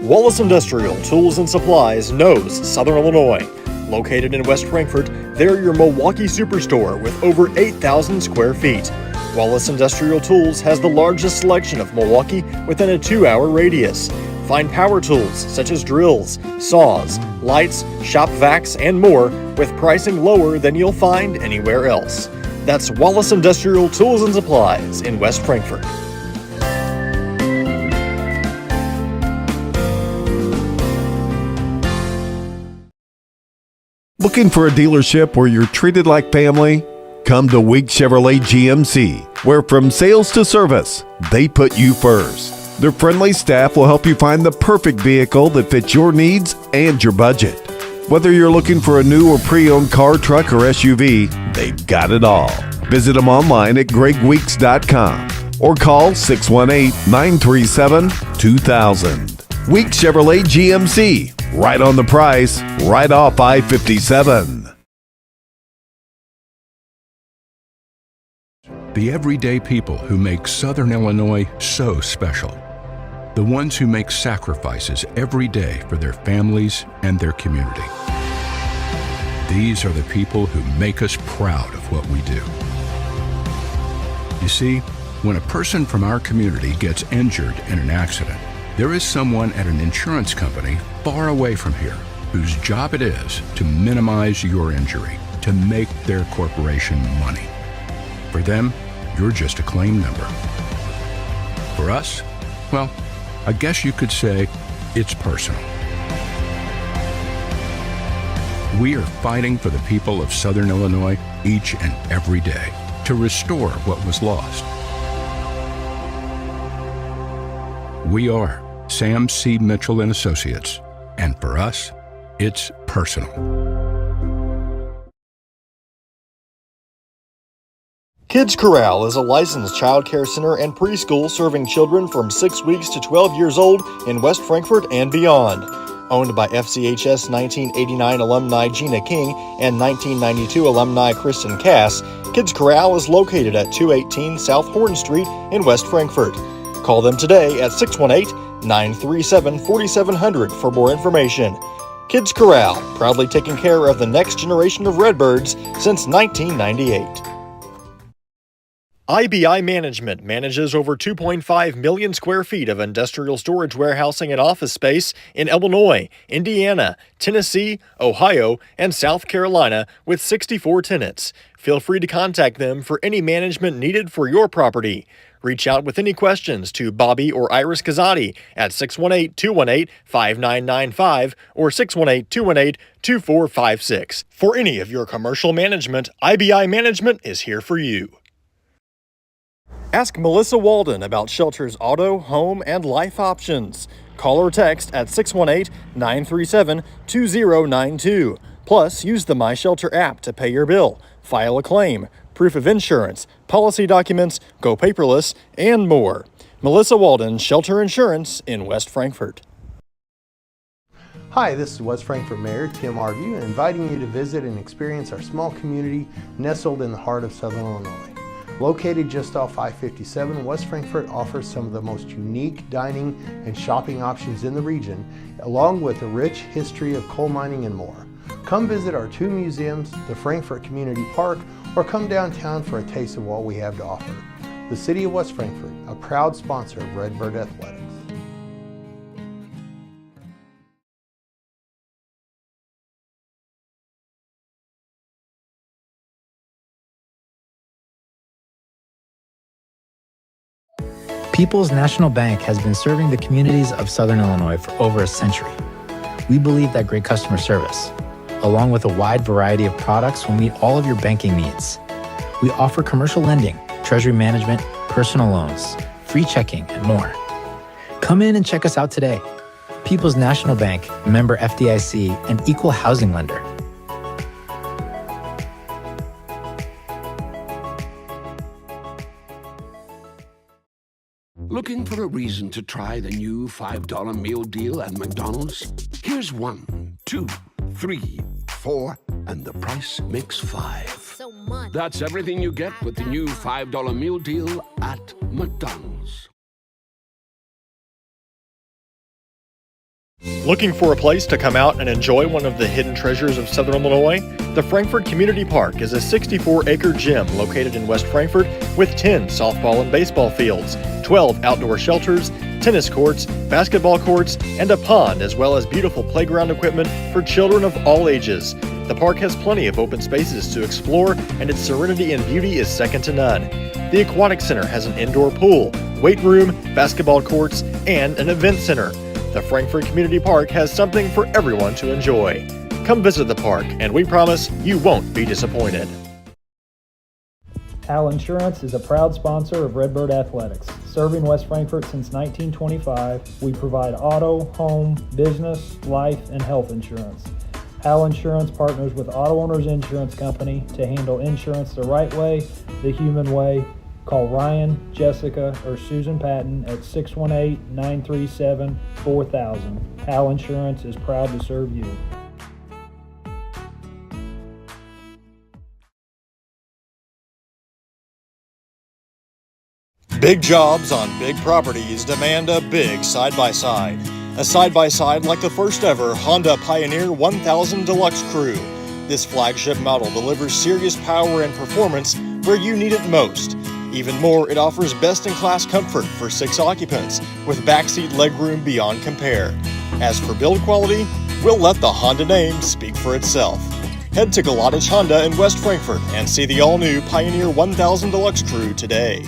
Wallace Industrial Tools and Supplies knows Southern Illinois. Located in West Frankfort, they're your Milwaukee superstore with over 8,000 square feet. Wallace Industrial Tools has the largest selection of Milwaukee within a 2-hour radius. Find power tools such as drills, saws, lights, shop vacs, and more with pricing lower than you'll find anywhere else. That's Wallace Industrial Tools and Supplies in West Frankfort. Looking for a dealership where you're treated like family? Come to Week Chevrolet GMC, where from sales to service, they put you first. Their friendly staff will help you find the perfect vehicle that fits your needs and your budget. Whether you're looking for a new or pre-owned car, truck, or SUV, they've got it all. Visit them online at gregweeks.com or call 618-937-2000. Week Chevrolet GMC, right on the price, right off I-57. The everyday people who make Southern Illinois so special. The ones who make sacrifices every day for their families and their community. These are the people who make us proud of what we do. You see, when a person from our community gets injured in an accident, there is someone at an insurance company far away from here whose job it is to minimize your injury, to make their corporation money. For them, you're just a claim number. For us, well, I guess you could say it's personal. We are fighting for the people of Southern Illinois each and every day to restore what was lost. We are Sam C. Mitchell and Associates, and for us, it's personal. Kids Corral is a licensed child care center and preschool serving children from 6 weeks to 12 years old in West Frankfort and beyond. Owned by FCHS 1989 alumni Gina King and 1992 alumni Kristen Cass, Kids Corral is located at 218 South Horn Street in West Frankfort. Call them today at 618-937-4700 for more information. Kids Corral, proudly taking care of the next generation of Redbirds since 1998. IBI Management manages over 2.5 million square feet of industrial storage warehousing and office space in Illinois, Indiana, Tennessee, Ohio, and South Carolina with 64 tenants. Feel free to contact them for any management needed for your property. Reach out with any questions to Bobby or Iris Kazadi at 618-218-5995 or 618-218-2456. For any of your commercial management, IBI Management is here for you. Ask Melissa Walden about Shelter's auto, home, and life options. Call or text at 618-937-2092. Plus, use the My Shelter app to pay your bill, file a claim, proof of insurance, policy documents, go paperless, and more. Melissa Walden, Shelter Insurance in West Frankfort. Hi, this is West Frankfort Mayor Tim Arview, inviting you to visit and experience our small community nestled in the heart of Southern Illinois. Located just off I-57, West Frankfort offers some of the most unique dining and shopping options in the region, along with a rich history of coal mining and more. Come visit our 2 museums, the Frankfort Community Park, or come downtown for a taste of what we have to offer. The City of West Frankfort, a proud sponsor of Redbird Athletics. People's National Bank has been serving the communities of Southern Illinois for over a century. We believe that great customer service, along with a wide variety of products, will meet all of your banking needs. We offer commercial lending, treasury management, personal loans, free checking, and more. Come in and check us out today. People's National Bank, member FDIC, and equal housing lender. Looking for a reason to try the new $5 meal deal at McDonald's? Here's 1, 2, 3, 4, and the price makes 5. So much. That's everything you get with the new $5 meal deal at McDonald's. Looking for a place to come out and enjoy one of the hidden treasures of Southern Illinois? The Frankfort Community Park is a 64-acre gym located in West Frankfort with 10 softball and baseball fields, 12 outdoor shelters, tennis courts, basketball courts, and a pond, as well as beautiful playground equipment for children of all ages. The park has plenty of open spaces to explore, and its serenity and beauty is second to none. The Aquatic Center has an indoor pool, weight room, basketball courts, and an event center. The Frankfort Community Park has something for everyone to enjoy. Come visit the park, and we promise you won't be disappointed. Hal Insurance is a proud sponsor of Redbird Athletics. Serving West Frankfort since 1925, we provide auto, home, business, life, and health insurance. Hal Insurance partners with Auto Owners Insurance Company to handle insurance the right way, the human way. Call Ryan, Jessica, or Susan Patton at 618-937-4000. Hal Insurance is proud to serve you. Big jobs on big properties demand a big side-by-side. A side-by-side like the first ever Honda Pioneer 1000 Deluxe Crew. This flagship model delivers serious power and performance where you need it most. Even more, it offers best-in-class comfort for 6 occupants with backseat legroom beyond compare. As for build quality, we'll let the Honda name speak for itself. Head to Galatish Honda in West Frankfort and see the all-new Pioneer 1000 Deluxe Crew today.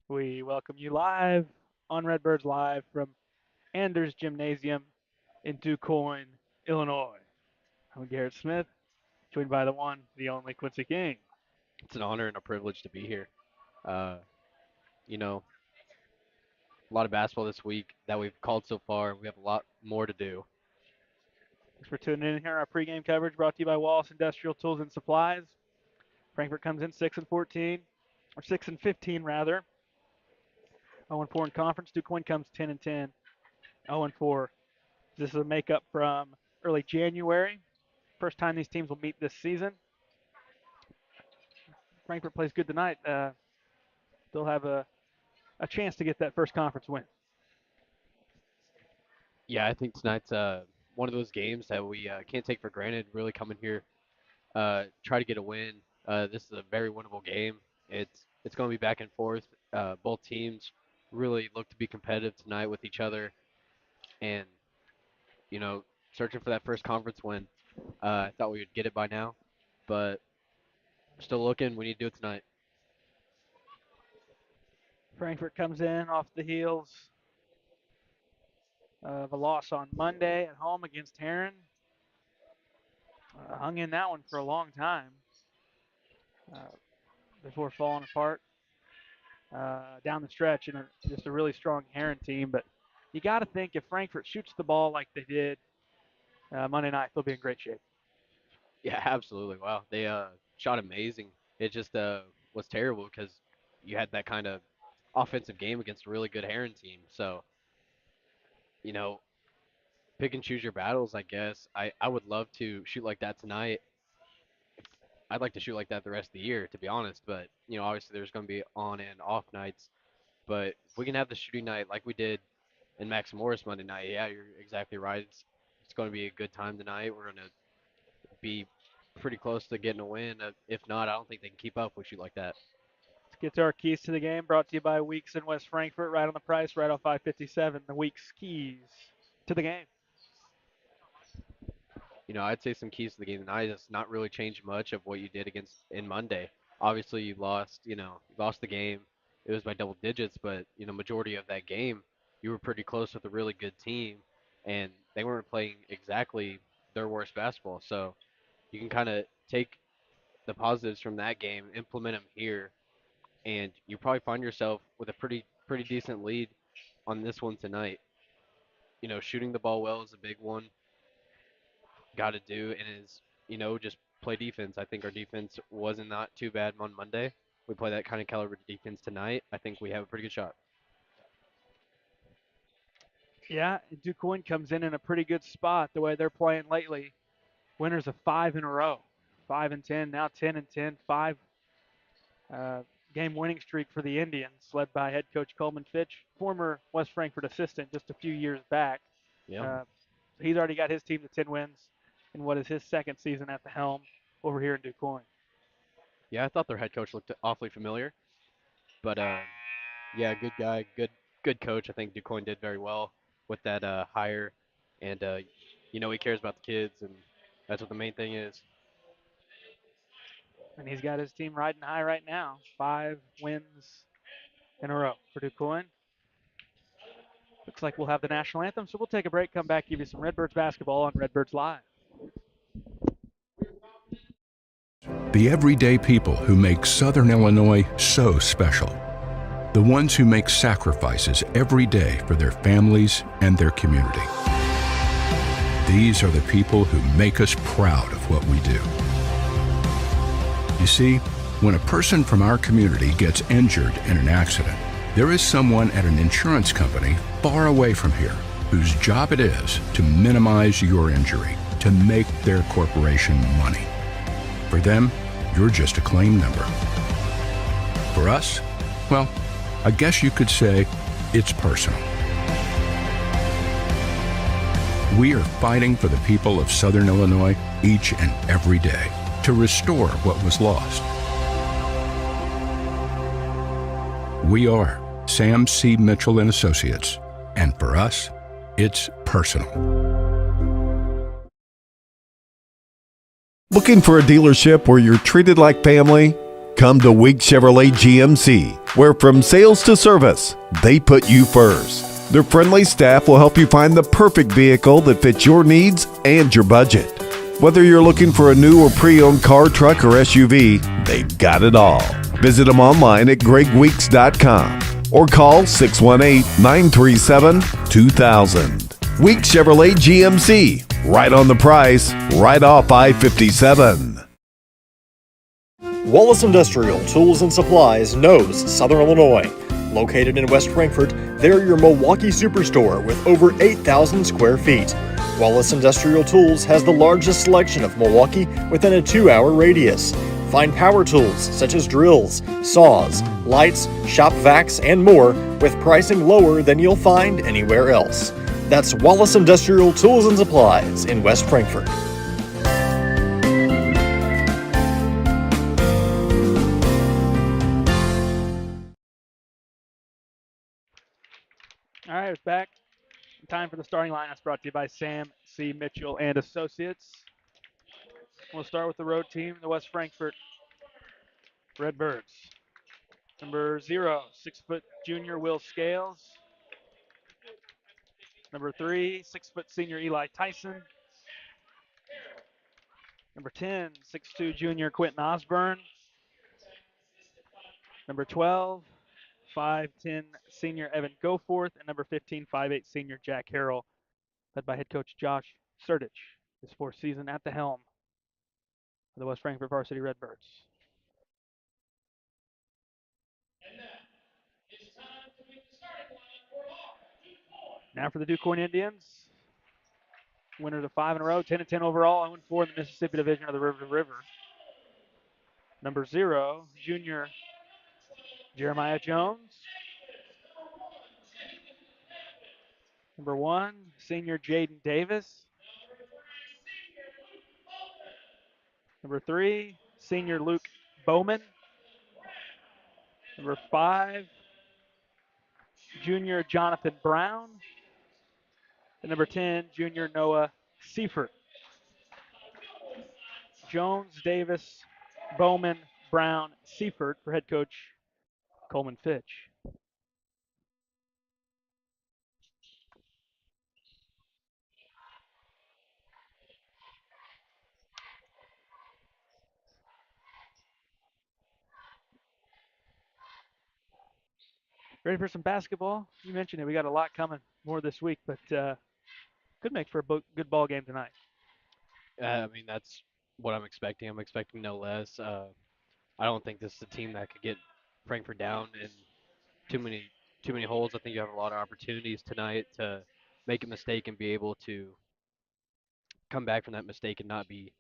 We welcome you live on Redbirds Live from Anders Gymnasium in Quoin, Illinois. I'm Garrett Smith, joined by the one, the only Quincy King. It's an honor and a privilege to be here. Uh, you know, a lot of basketball this week that we've called so far. We have a lot more to do. Thanks for tuning in here. Our pregame coverage brought to you by Wallace Industrial Tools and Supplies. Frankfort comes in 6-14, or 6-15 rather. 0-4 in conference. Quoin comes 10-10, 0-4. This is a makeup from early January. First time these teams will meet this season. Frankfort plays good tonight. They'll have a chance to get that first conference win. Yeah, I think tonight's one of those games that we can't take for granted. Really coming here, try to get a win. This is a very winnable game. It's going to be back and forth. Both teams really look to be competitive tonight with each other, and searching for that first conference win. I thought we would get it by now, but still looking. We need to do it tonight. Frankfort comes in off the heels of a loss on Monday at home against Heron. Hung in that one for a long time before falling apart down the stretch, and just a really strong Heron team. But you got to think if Frankfort shoots the ball like they did Monday night, they'll be in great shape. Yeah, absolutely. Wow, they shot amazing. It just was terrible because you had that kind of offensive game against a really good Heron team. So, you know, pick and choose your battles, I guess. I would love to shoot like that tonight. I'd like to shoot like that the rest of the year, to be honest. But, obviously there's going to be on and off nights. But if we can have the shooting night like we did in Max Morris Monday night, yeah, you're exactly right. It's going to be a good time tonight. We're going to be pretty close to getting a win. If not, I don't think they can keep up with you like that. Let's get to our keys to the game, brought to you by Weeks in West Frankfort, right on the price, right off I-57. The Weeks keys to the game. I'd say some keys to the game tonight is not really change much of what you did against in Monday. Obviously, you lost the game. It was by double digits, but majority of that game, you were pretty close with a really good team, and they weren't playing exactly their worst basketball. So you can kind of take the positives from that game, implement them here, and you probably find yourself with a pretty decent lead on this one tonight. Shooting the ball well is a big one. Got to do, and is just play defense. I think our defense wasn't not too bad on Monday. We play that kind of caliber defense tonight. I think we have a pretty good shot. Yeah, and DuQuoin comes in a pretty good spot the way they're playing lately. Winners of 5 in a row, 5-10, now 10-10, 5 game winning streak for the Indians, led by head coach Coleman Fitch, former West Frankfort assistant just a few years back. Yeah. Uh, he's already got his team to 10 wins in what is his second season at the helm over here in DuQuoin. Yeah, I thought their head coach looked awfully familiar, but yeah, good guy, good coach. I think DuQuoin did very well with that hire, and he cares about the kids, and that's what the main thing is. And he's got his team riding high right now. 5 wins in a row for DuQuoin. Looks like we'll have the national anthem, so we'll take a break, come back, give you some Redbirds basketball on Redbirds Live. The everyday people who make Southern Illinois so special. The ones who make sacrifices every day for their families and their community. These are the people who make us proud of what we do. You see, when a person from our community gets injured in an accident, there is someone at an insurance company far away from here whose job it is to minimize your injury, to make their corporation money. For them, you're just a claim number. For us, well, I guess you could say it's personal. We are fighting for the people of Southern Illinois each and every day to restore what was lost. We are Sam C. Mitchell and Associates, and for us, it's personal. Looking for a dealership where you're treated like family? Come to Week Chevrolet GMC, where from sales to service, they put you first. Their friendly staff will help you find the perfect vehicle that fits your needs and your budget. Whether you're looking for a new or pre-owned car, truck, or SUV, they've got it all. Visit them online at gregweeks.com or call 618-937-2000. Week Chevrolet GMC, right on the price, right off I-57. Wallace Industrial Tools and Supplies knows Southern Illinois. Located in West Frankfort, they're your Milwaukee superstore with over 8,000 square feet. Wallace Industrial Tools has the largest selection of Milwaukee within a 2-hour radius. Find power tools such as drills, saws, lights, shop vacs, and more with pricing lower than you'll find anywhere else. That's Wallace Industrial Tools and Supplies in West Frankfort. All right, it's back. Time for the starting lineups brought to you by Sam C. Mitchell and Associates. We'll start with the road team, the West Frankfort Redbirds. Number 0, 6-foot junior Will Scales. Number 3, 6-foot senior Eli Tyson. Number 10, 6'2 junior Quentin Osborne. Number 12, 5'10 senior Evan Goforth. And number 15, 5'8 senior Jack Harrell, led by head coach Josh Sertich, his 4th season at the helm of the West Frankfort Varsity Redbirds. Now for the DuQuoin Indians. Winners of 5 in a row, 10-10 overall, 0-4 in the Mississippi Division of the River to River. Number 0, junior Jeremiah Jones. Number 1, senior Jaden Davis. Number 3, senior Luke Bowman. Number 5, junior Jonathan Brown. And number 10, junior Noah Seifert. Jones, Davis, Bowman, Brown, Seifert for head coach Coleman Fitch. Ready for some basketball? You mentioned it. We got a lot coming more this week, but could make for a good ball game tonight. I mean, that's what I'm expecting. I'm expecting no less. I don't think this is a team that could get Frankfurt down in too many too many holes. I think you have a lot of opportunities tonight to make a mistake and be able to come back from that mistake and not be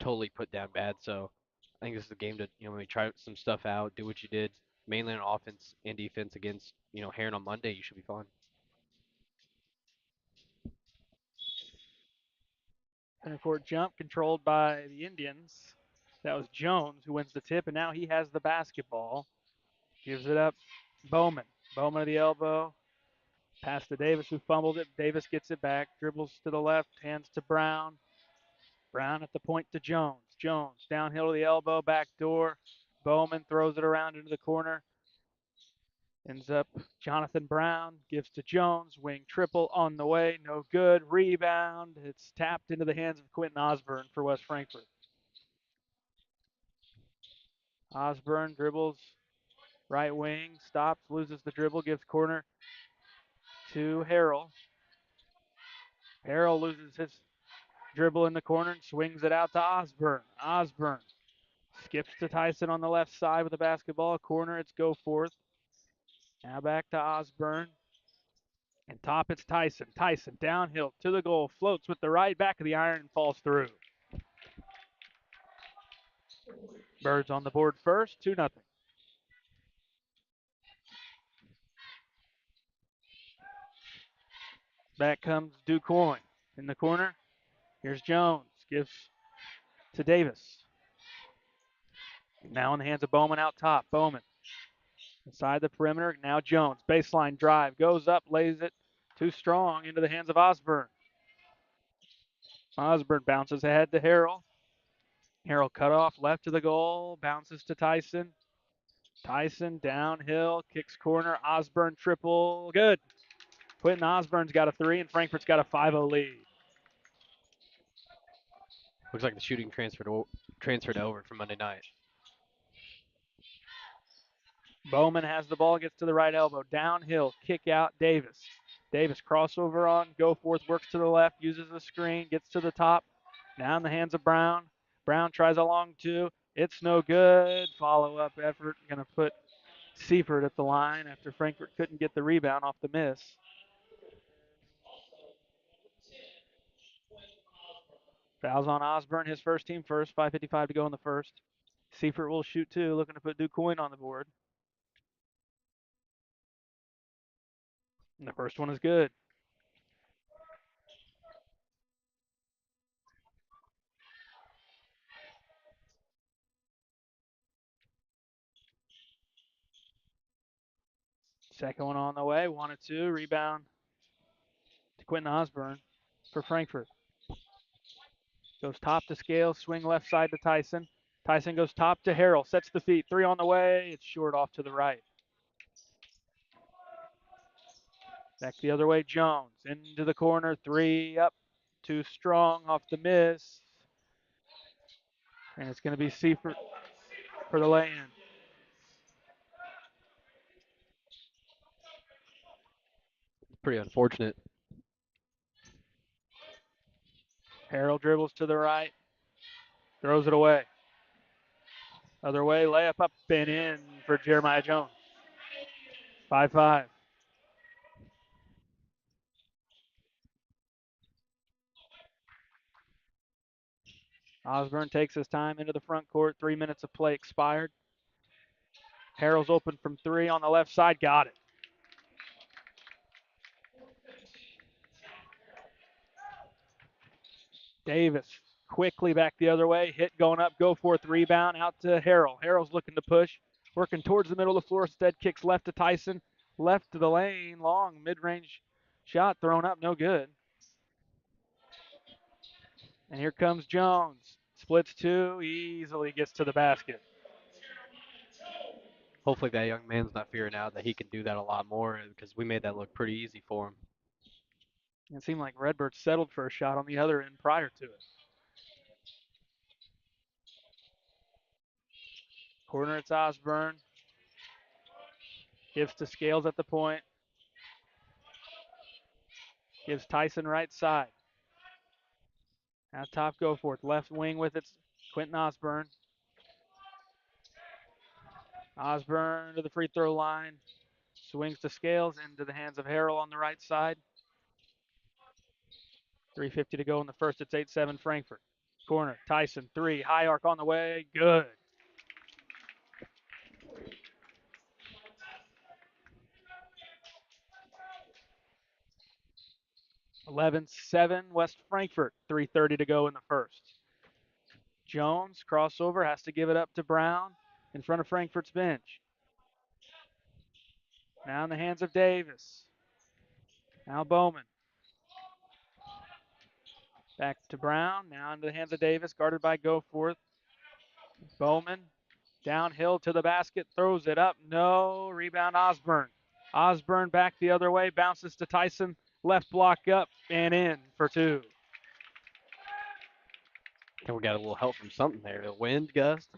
totally put down bad. So I think this is a game to maybe try some stuff out, do what you did mainly on offense and defense against Heron on Monday. You should be fine. Center court jump controlled by the Indians. That was Jones who wins the tip, and now he has the basketball. Gives it up. Bowman. Bowman to the elbow. Pass to Davis, who fumbled it. Davis gets it back. Dribbles to the left. Hands to Brown. Brown at the point to Jones. Jones downhill to the elbow. Back door. Bowman throws it around into the corner. Ends up Jonathan Brown. Gives to Jones. Wing triple on the way. No good. Rebound. It's tapped into the hands of Quentin Osborne for West Frankfurt. Osborne dribbles. Right wing. Stops. Loses the dribble. Gives corner to Harrell. Harrell loses his dribble in the corner and swings it out to Osborne. Osborne skips to Tyson on the left side with the basketball. Corner, it's go forth. Now back to Osborne. And top, it's Tyson. Tyson downhill to the goal. Floats with the right back of the iron and falls through. Birds on the board first, 2-0. Back comes Quoin in the corner. Here's Jones. Gives to Davis. Now in the hands of Bowman out top. Bowman inside the perimeter. Now Jones. Baseline drive. Goes up, lays it. Too strong into the hands of Osborne. Osborne bounces ahead to Harrell. Harrell cut off left to the goal. Bounces to Tyson. Tyson downhill. Kicks corner. Osborne triple. Good. Quentin Osborne's got a 3 and Frankfurt's got a 5-0 lead. Looks like the shooting transferred over from Monday night. Bowman has the ball, gets to the right elbow. Downhill, kick out, Davis. Davis crossover on, go forth, works to the left, uses the screen, gets to the top. Now in the hands of Brown. Brown tries a long 2. It's no good. Follow-up effort. Going to put Seifert at the line after Frankfurt couldn't get the rebound off the miss. Fouls on Osborne, his first team first. 5:55 to go in the first. Seifert will shoot 2, looking to put Quoin on the board. And the first one is good. Second one on the way. 1-2. Rebound to Quentin Osborne for Frankfurt. Goes top to Scales. Swing left side to Tyson. Tyson goes top to Harrell. Sets the feet. 3 on the way. It's short off to the right. Back the other way. Jones into the corner. 3 up. Too strong off the miss. And it's going to be Seifert for the lay-in. Pretty unfortunate. Harrell dribbles to the right. Throws it away. Other way. Layup up and in for Jeremiah Jones. 5-5. Osborne takes his time into the front court. 3 minutes of play expired. Harrell's open from 3 on the left side. Got it. Davis quickly back the other way. Hit going up. Go forth. Rebound out to Harrell. Harrell's looking to push. Working towards the middle of the floor. Instead kicks left to Tyson. Left to the lane. Long mid-range shot thrown up. No good. And here comes Jones. Splits two, easily gets to the basket. Hopefully that young man's not figuring out that he can do that a lot more because we made that look pretty easy for him. It seemed like Redbird settled for a shot on the other end prior to it. Corner, it's Osborne. Gives to Scales at the point. Gives Tyson right side. Now top Goforth. Left wing with it. Quentin Osborne. Osborne to the free throw line. Swings to Scales into the hands of Harrell on the right side. 3:50 to go in the first. It's 8-7 Frankfurt. Corner, Tyson, three. High arc on the way. Good. (11-7) West Frankfurt. 3:30 to go in the first. Jones, crossover, has to give it up to Brown in front of Frankfurt's bench. Now in the hands of Davis. Now Bowman. Back to Brown. Now into the hands of Davis, guarded by Goforth. Bowman. Downhill to the basket, throws it up. No. Rebound Osborne. Osborne back the other way, bounces to Tyson. Left block up and in for two. I think we got a little help from something there. The wind gust.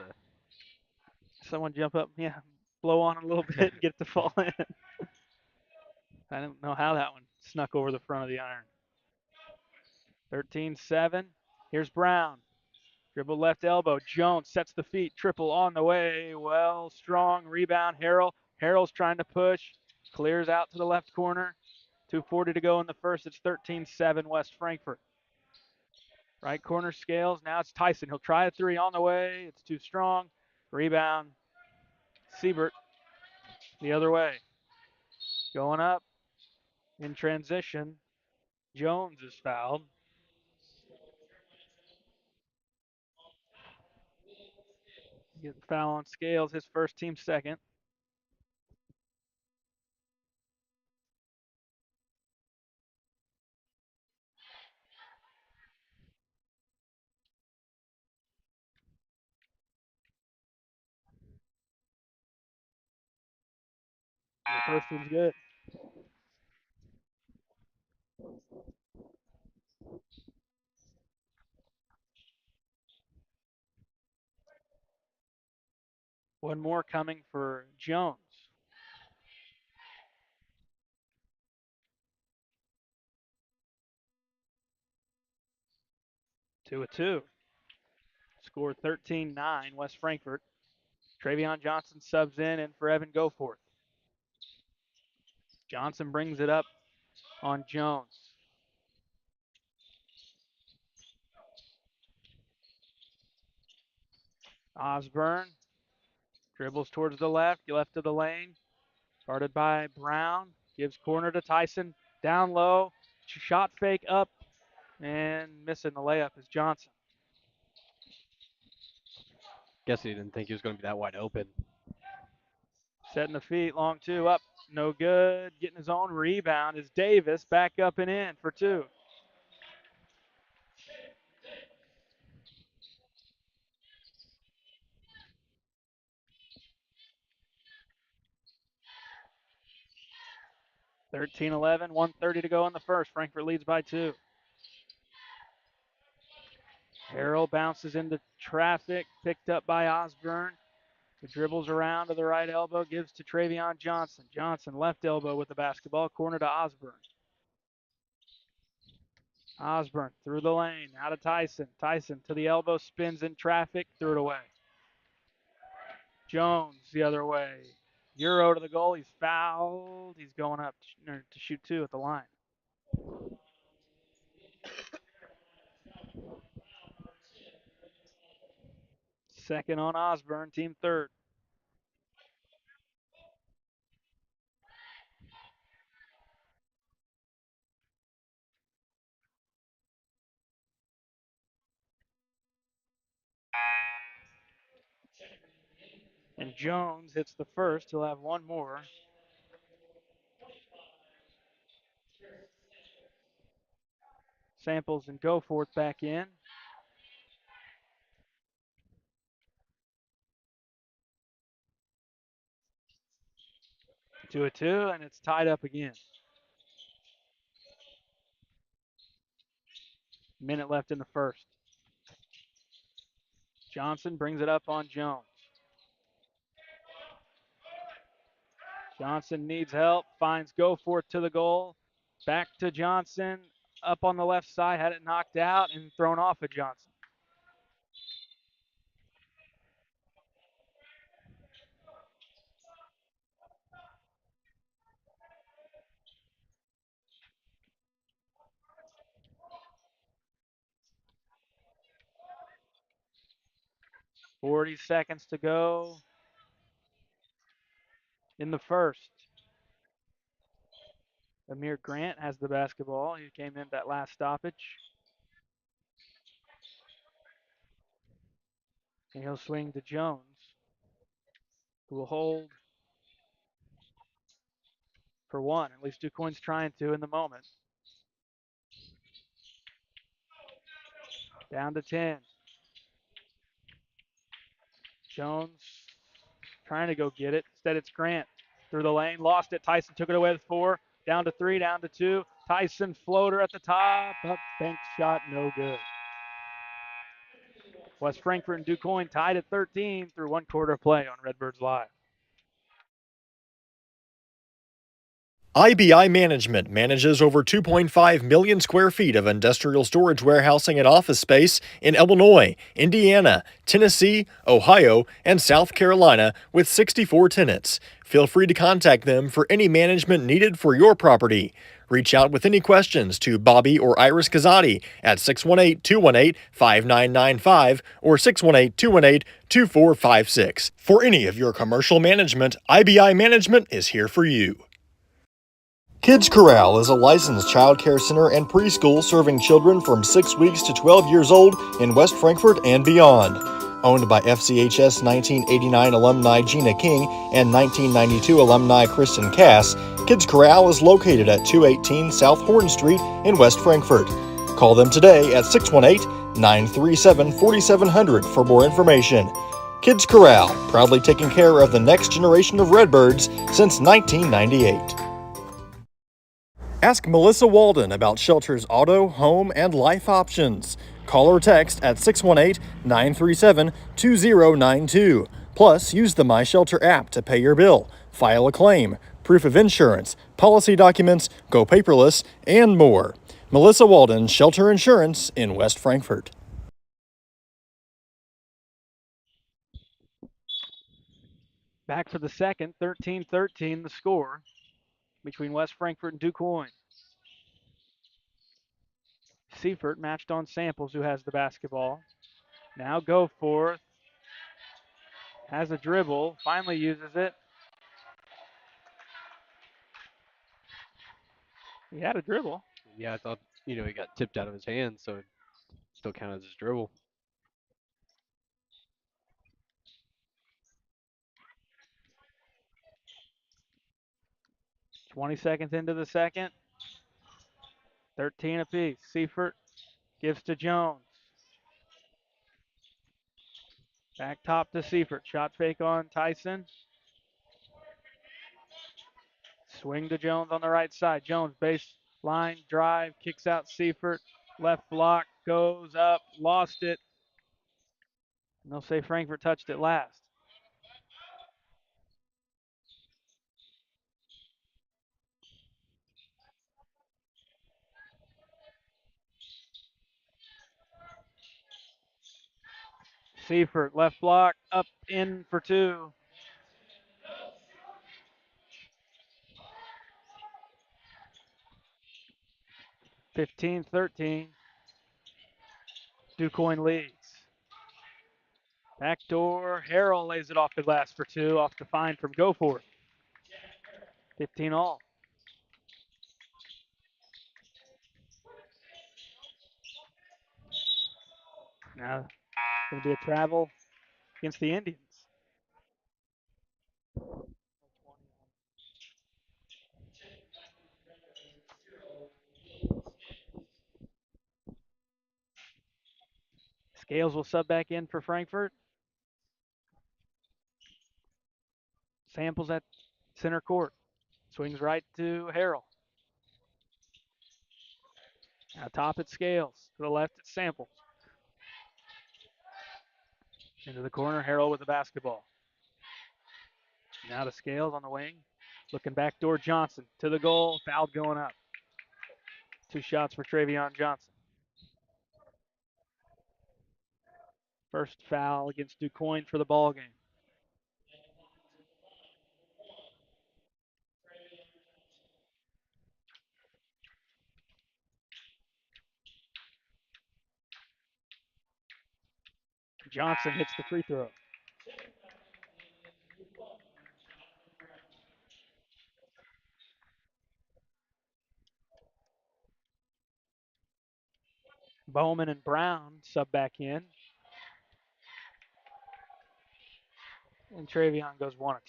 Someone jump up, yeah, blow on a little bit and get it to fall in. I don't know how that one snuck over the front of the iron. 13-7. Here's Brown. Dribble left elbow. Jones sets the feet. Triple on the way. Well, strong rebound. Harrell's trying to push. Clears out to the left corner. 2:40 to go in the first. It's 13-7 West Frankfurt. Right corner Scales. Now it's Tyson. He'll try a three on the way. It's too strong. Rebound. Siebert the other way. Going up in transition. Jones is fouled. Getting foul on Scales, his first, team second. The first one's good. One more coming for Jones. Two a two. Score 13-9 West Frankfurt. Travion Johnson subs in and for Evan Goforth. Johnson brings it up on Jones. Osborne dribbles towards the left of the lane. Guarded by Brown. Gives corner to Tyson. Down low. Shot fake up. And missing the layup is Johnson. Guess he didn't think he was going to be that wide open. Setting the feet. Long two up. No good. Getting his own rebound is Davis. Back up and in for two. (13-11), 1:30 to go in the first. Frankfurt leads by two. Harrell bounces into traffic, picked up by Osborne. He dribbles around to the right elbow, gives to Travion Johnson. Johnson left elbow with the basketball, corner to Osborne. Osborne through the lane, out of Tyson. Tyson to the elbow, spins in traffic, threw it away. Jones the other way. Euro to the goal, he's fouled. He's going up to shoot two at the line. Second on Osborne, team third. And Jones hits the first. He'll have one more. Samples and Goforth back in. 2-2, and it's tied up again. Minute left in the first. Johnson brings it up on Jones. Johnson needs help, finds Goforth to the goal. Back to Johnson, up on the left side, had it knocked out and thrown off of Johnson. .40 seconds to go in the first. Amir Grant has the basketball. He came in that last stoppage. And he'll swing to Jones, who will hold for one. At least DuQuoin's trying to in the moment. Down to 10. Jones trying to go get it. Instead, it's Grant through the lane. Lost it. Tyson took it away with 4. Down to 3, down to 2. Tyson floater at the top. Up, bank shot, no good. West Frankfort and DuQuoin tied at 13 through one quarter of play on Redbirds Live. IBI Management manages over 2.5 million square feet of industrial storage warehousing and office space in Illinois, Indiana, Tennessee, Ohio, and South Carolina with 64 tenants. Feel free to contact them for any management needed for your property. Reach out with any questions to Bobby or Iris Kazadi at 618-218-5995 or 618-218-2456. For any of your commercial management, IBI Management is here for you. Kids Corral is a licensed child care center and preschool serving children from 6 weeks to 12 years old in West Frankfort and beyond. Owned by FCHS 1989 alumni Gina King and 1992 alumni Kristen Cass, Kids Corral is located at 218 South Horn Street in West Frankfort. Call them today at 618-937-4700 for more information. Kids Corral, proudly taking care of the next generation of Redbirds since 1998. Ask Melissa Walden about Shelter's auto, home, and life options. Call or text at 618-937-2092. Plus, use the My Shelter app to pay your bill, file a claim, proof of insurance, policy documents, go paperless, and more. Melissa Walden, Shelter Insurance in West Frankfort. Back for the second, 13-13 the score between West Frankfort and DuQuoin. Seifert matched on Samples, who has the basketball. Now Goforth has a dribble, finally uses it. He had a dribble. Yeah, I thought, he got tipped out of his hand, so it still counted as his dribble. .20 seconds into the second. 13 apiece. Seifert gives to Jones. Back top to Seifert. Shot fake on Tyson. Swing to Jones on the right side. Jones baseline drive, kicks out Seifert. Left block, goes up, lost it. And they'll say Frankfort touched it last. Seifert, left block, up, in for 2. (15-13). DuQuoin leads. Backdoor, Harrell lays it off the glass for 2, off the find from Goforth. 15 all. Now, going to be a travel against the Indians. Scales will sub back in for Frankfort. Samples at center court. Swings right to Harrell. Now top it Scales. To the left it Samples. Into the corner, Harrell with the basketball. Now to Scales on the wing. Looking backdoor Johnson. To the goal, fouled going up. 2 shots for Travion Johnson. First foul against Quoin for the ball game. Johnson hits the free throw. Bowman and Brown sub back in. And Travion goes 1 of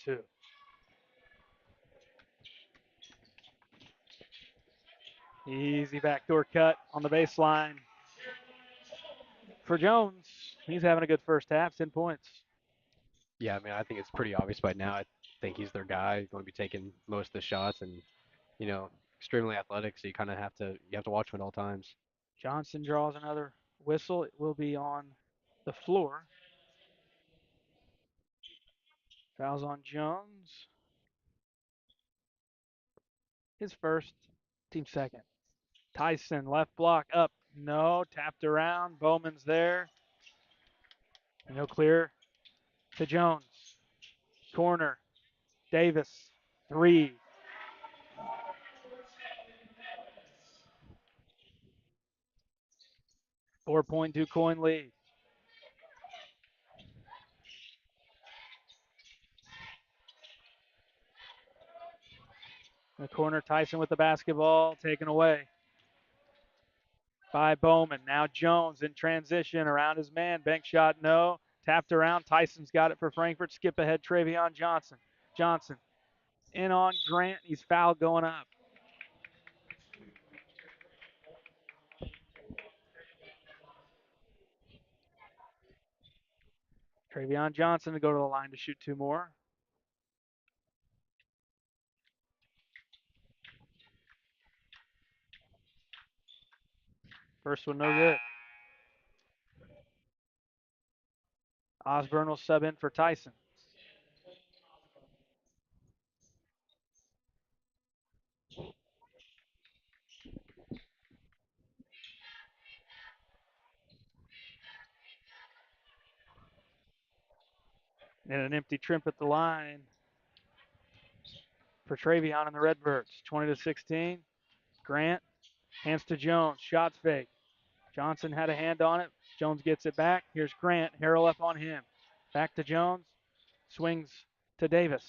2. Easy backdoor cut on the baseline for Jones. He's having a good first half, 10 points. Yeah, I mean, I think it's pretty obvious by now. I think he's their guy, going to be taking most of the shots, and extremely athletic. So you have to watch him at all times. Johnson draws another whistle. It will be on the floor. Fouls on Jones. His first, team second. Tyson, left block, up. No, tapped around. Bowman's there. No clear to Jones. Corner. Davis, 3. Four-point Quoin lead. In the corner, Tyson with the basketball, taken away by Bowman. Now Jones in transition around his man. Bank shot, no. Tapped around. Tyson's got it for Frankfurt. Skip ahead, Travion Johnson. Johnson in on Grant. He's fouled going up. Travion Johnson to go to the line to shoot 2 more. First one no good. Osborne will sub in for Tyson. And an empty trimp at the line for Travion and the Redbirds. 20-16. Grant hands to Jones. Shots fake. Johnson had a hand on it. Jones gets it back. Here's Grant. Harrell up on him. Back to Jones. Swings to Davis.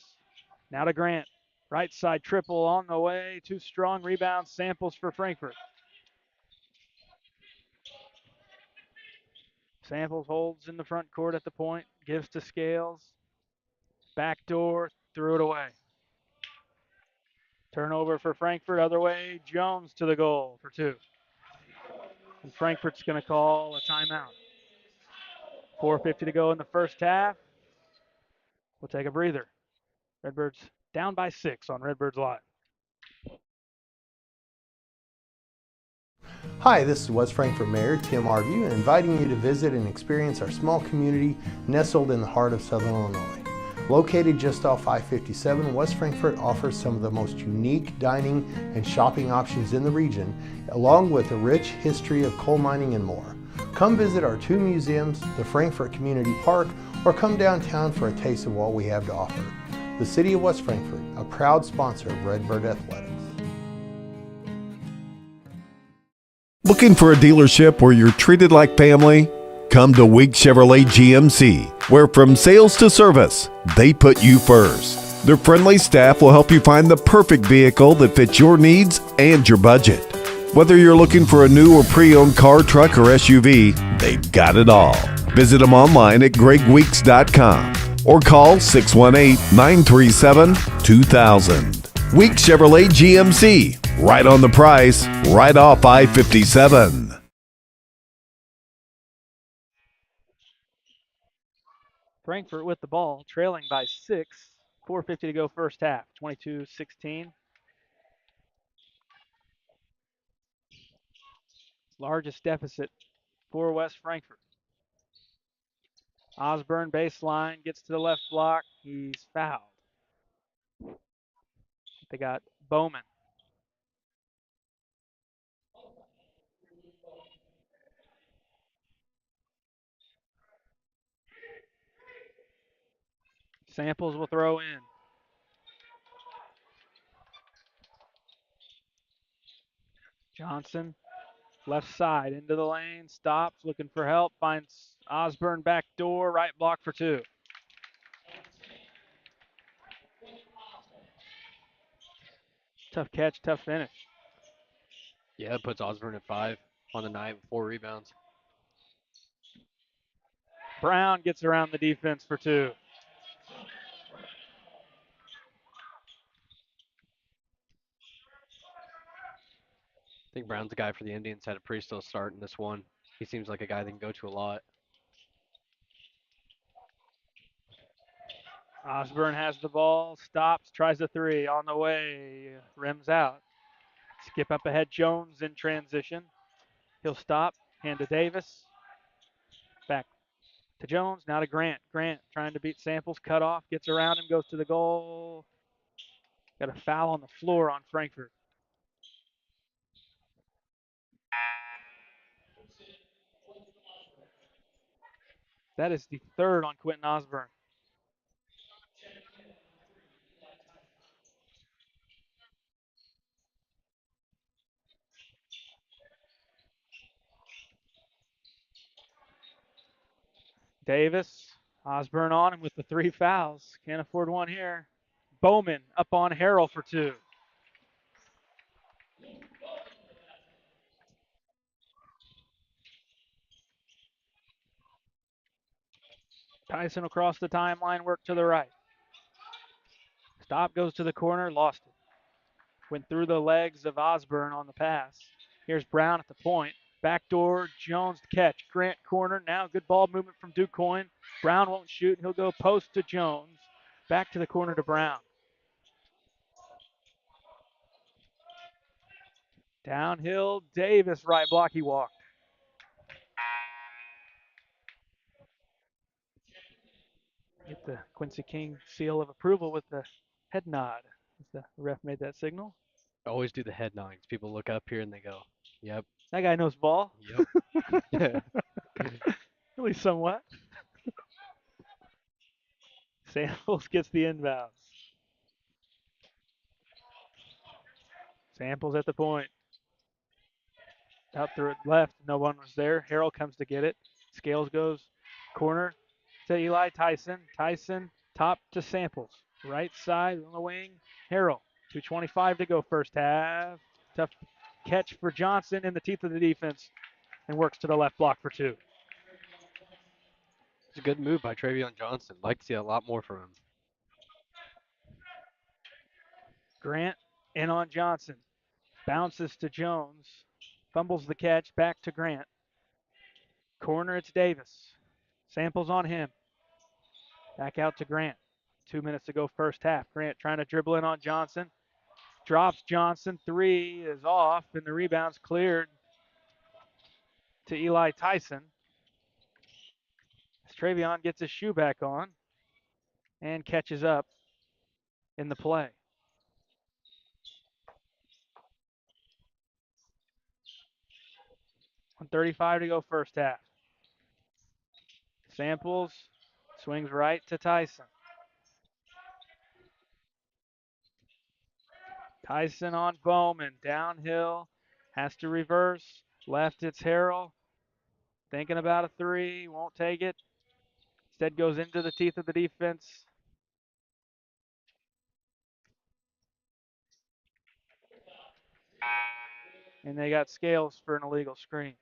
Now to Grant. Right side triple on the way. 2 strong rebounds. Samples for Frankfurt. Samples holds in the front court at the point. Gives to Scales. Backdoor. Threw it away. Turnover for Frankfurt. Other way. Jones to the goal for 2. And Frankfurt's going to call a timeout. 4:50 to go in the first half. We'll take a breather. Redbirds down by 6 on Redbirds Live. Hi, this is West Frankfurt Mayor Tim Arview, inviting you to visit and experience our small community nestled in the heart of Southern Illinois. Located just off I-57, West Frankfurt offers some of the most unique dining and shopping options in the region, along with a rich history of coal mining and more. Come visit our 2 museums, the Frankfurt Community Park, or come downtown for a taste of what we have to offer. The City of West Frankfurt, a proud sponsor of Redbird Athletics. Looking for a dealership where you're treated like family? Come to Week Chevrolet GMC, where from sales to service, they put you first. Their friendly staff will help you find the perfect vehicle that fits your needs and your budget. Whether you're looking for a new or pre-owned car, truck, or SUV, they've got it all. Visit them online at gregweeks.com or call 618-937-2000. Week Chevrolet GMC, right on the price, right off I-57. Frankfurt with the ball, trailing by 6. 4:50 to go first half. 22-16. Largest deficit for West Frankfort. Osborne baseline, gets to the left block. He's fouled. They got Bowman. Samples will throw in. Johnson, left side, into the lane, stops, looking for help, finds Osborne back door, right block for two. Tough catch, tough finish. Yeah, it puts Osborne at 5 on the night with 4 rebounds. Brown gets around the defense for two. I think Brown's the guy for the Indians. Had a pretty slow start in this one. He seems like a guy they can go to a lot. Osborne has the ball, stops, tries a three, on the way, rims out. Skip up ahead, Jones in transition. He'll stop, hand to Davis. Back to Jones, now to Grant. Grant trying to beat Samples, cut off, gets around him, goes to the goal. Got a foul on the floor on Frankfort. That is the third on Quentin Osborne. Davis, Osborne on him with the 3 fouls. Can't afford one here. Bowman up on Harrell for two. Tyson across the timeline, work to the right. Stop, goes to the corner, lost it. Went through the legs of Osborne on the pass. Here's Brown at the point. Backdoor, Jones to catch. Grant corner, now good ball movement from Quoin. Brown won't shoot, he'll go post to Jones. Back to the corner to Brown. Downhill, Davis, right block, he walked. Get the Quincy King seal of approval with the head nod as the ref made that signal. Always do the head nods. People look up here and they go, "Yep, That guy knows ball. yep." At least somewhat. Samples gets the inbounds. Samples at the point. Out through it left, no one was there. Harrell comes to get it. Scales goes corner to Eli Tyson. Tyson top to Samples. Right side on the wing. Harrell. 2:25 to go first half. Tough catch for Johnson in the teeth of the defense and works to the left block for two. It's a good move by Travion Johnson. Like to see a lot more from him. Grant in on Johnson. Bounces to Jones. Fumbles the catch back to Grant. Corner, it's Davis. Samples on him. Back out to Grant. 2 minutes to go first half. Grant trying to dribble in on Johnson. Drops Johnson. Three is off, and the rebound's cleared to Eli Tyson. As Travion gets his shoe back on and catches up in the play. On 35 to go first half. Samples swings right to Tyson. Tyson on Bowman. Downhill. Has to reverse. Left, it's Harrell. Thinking about a three. Won't take it. Instead goes into the teeth of the defense. And they got Scales for an illegal screen.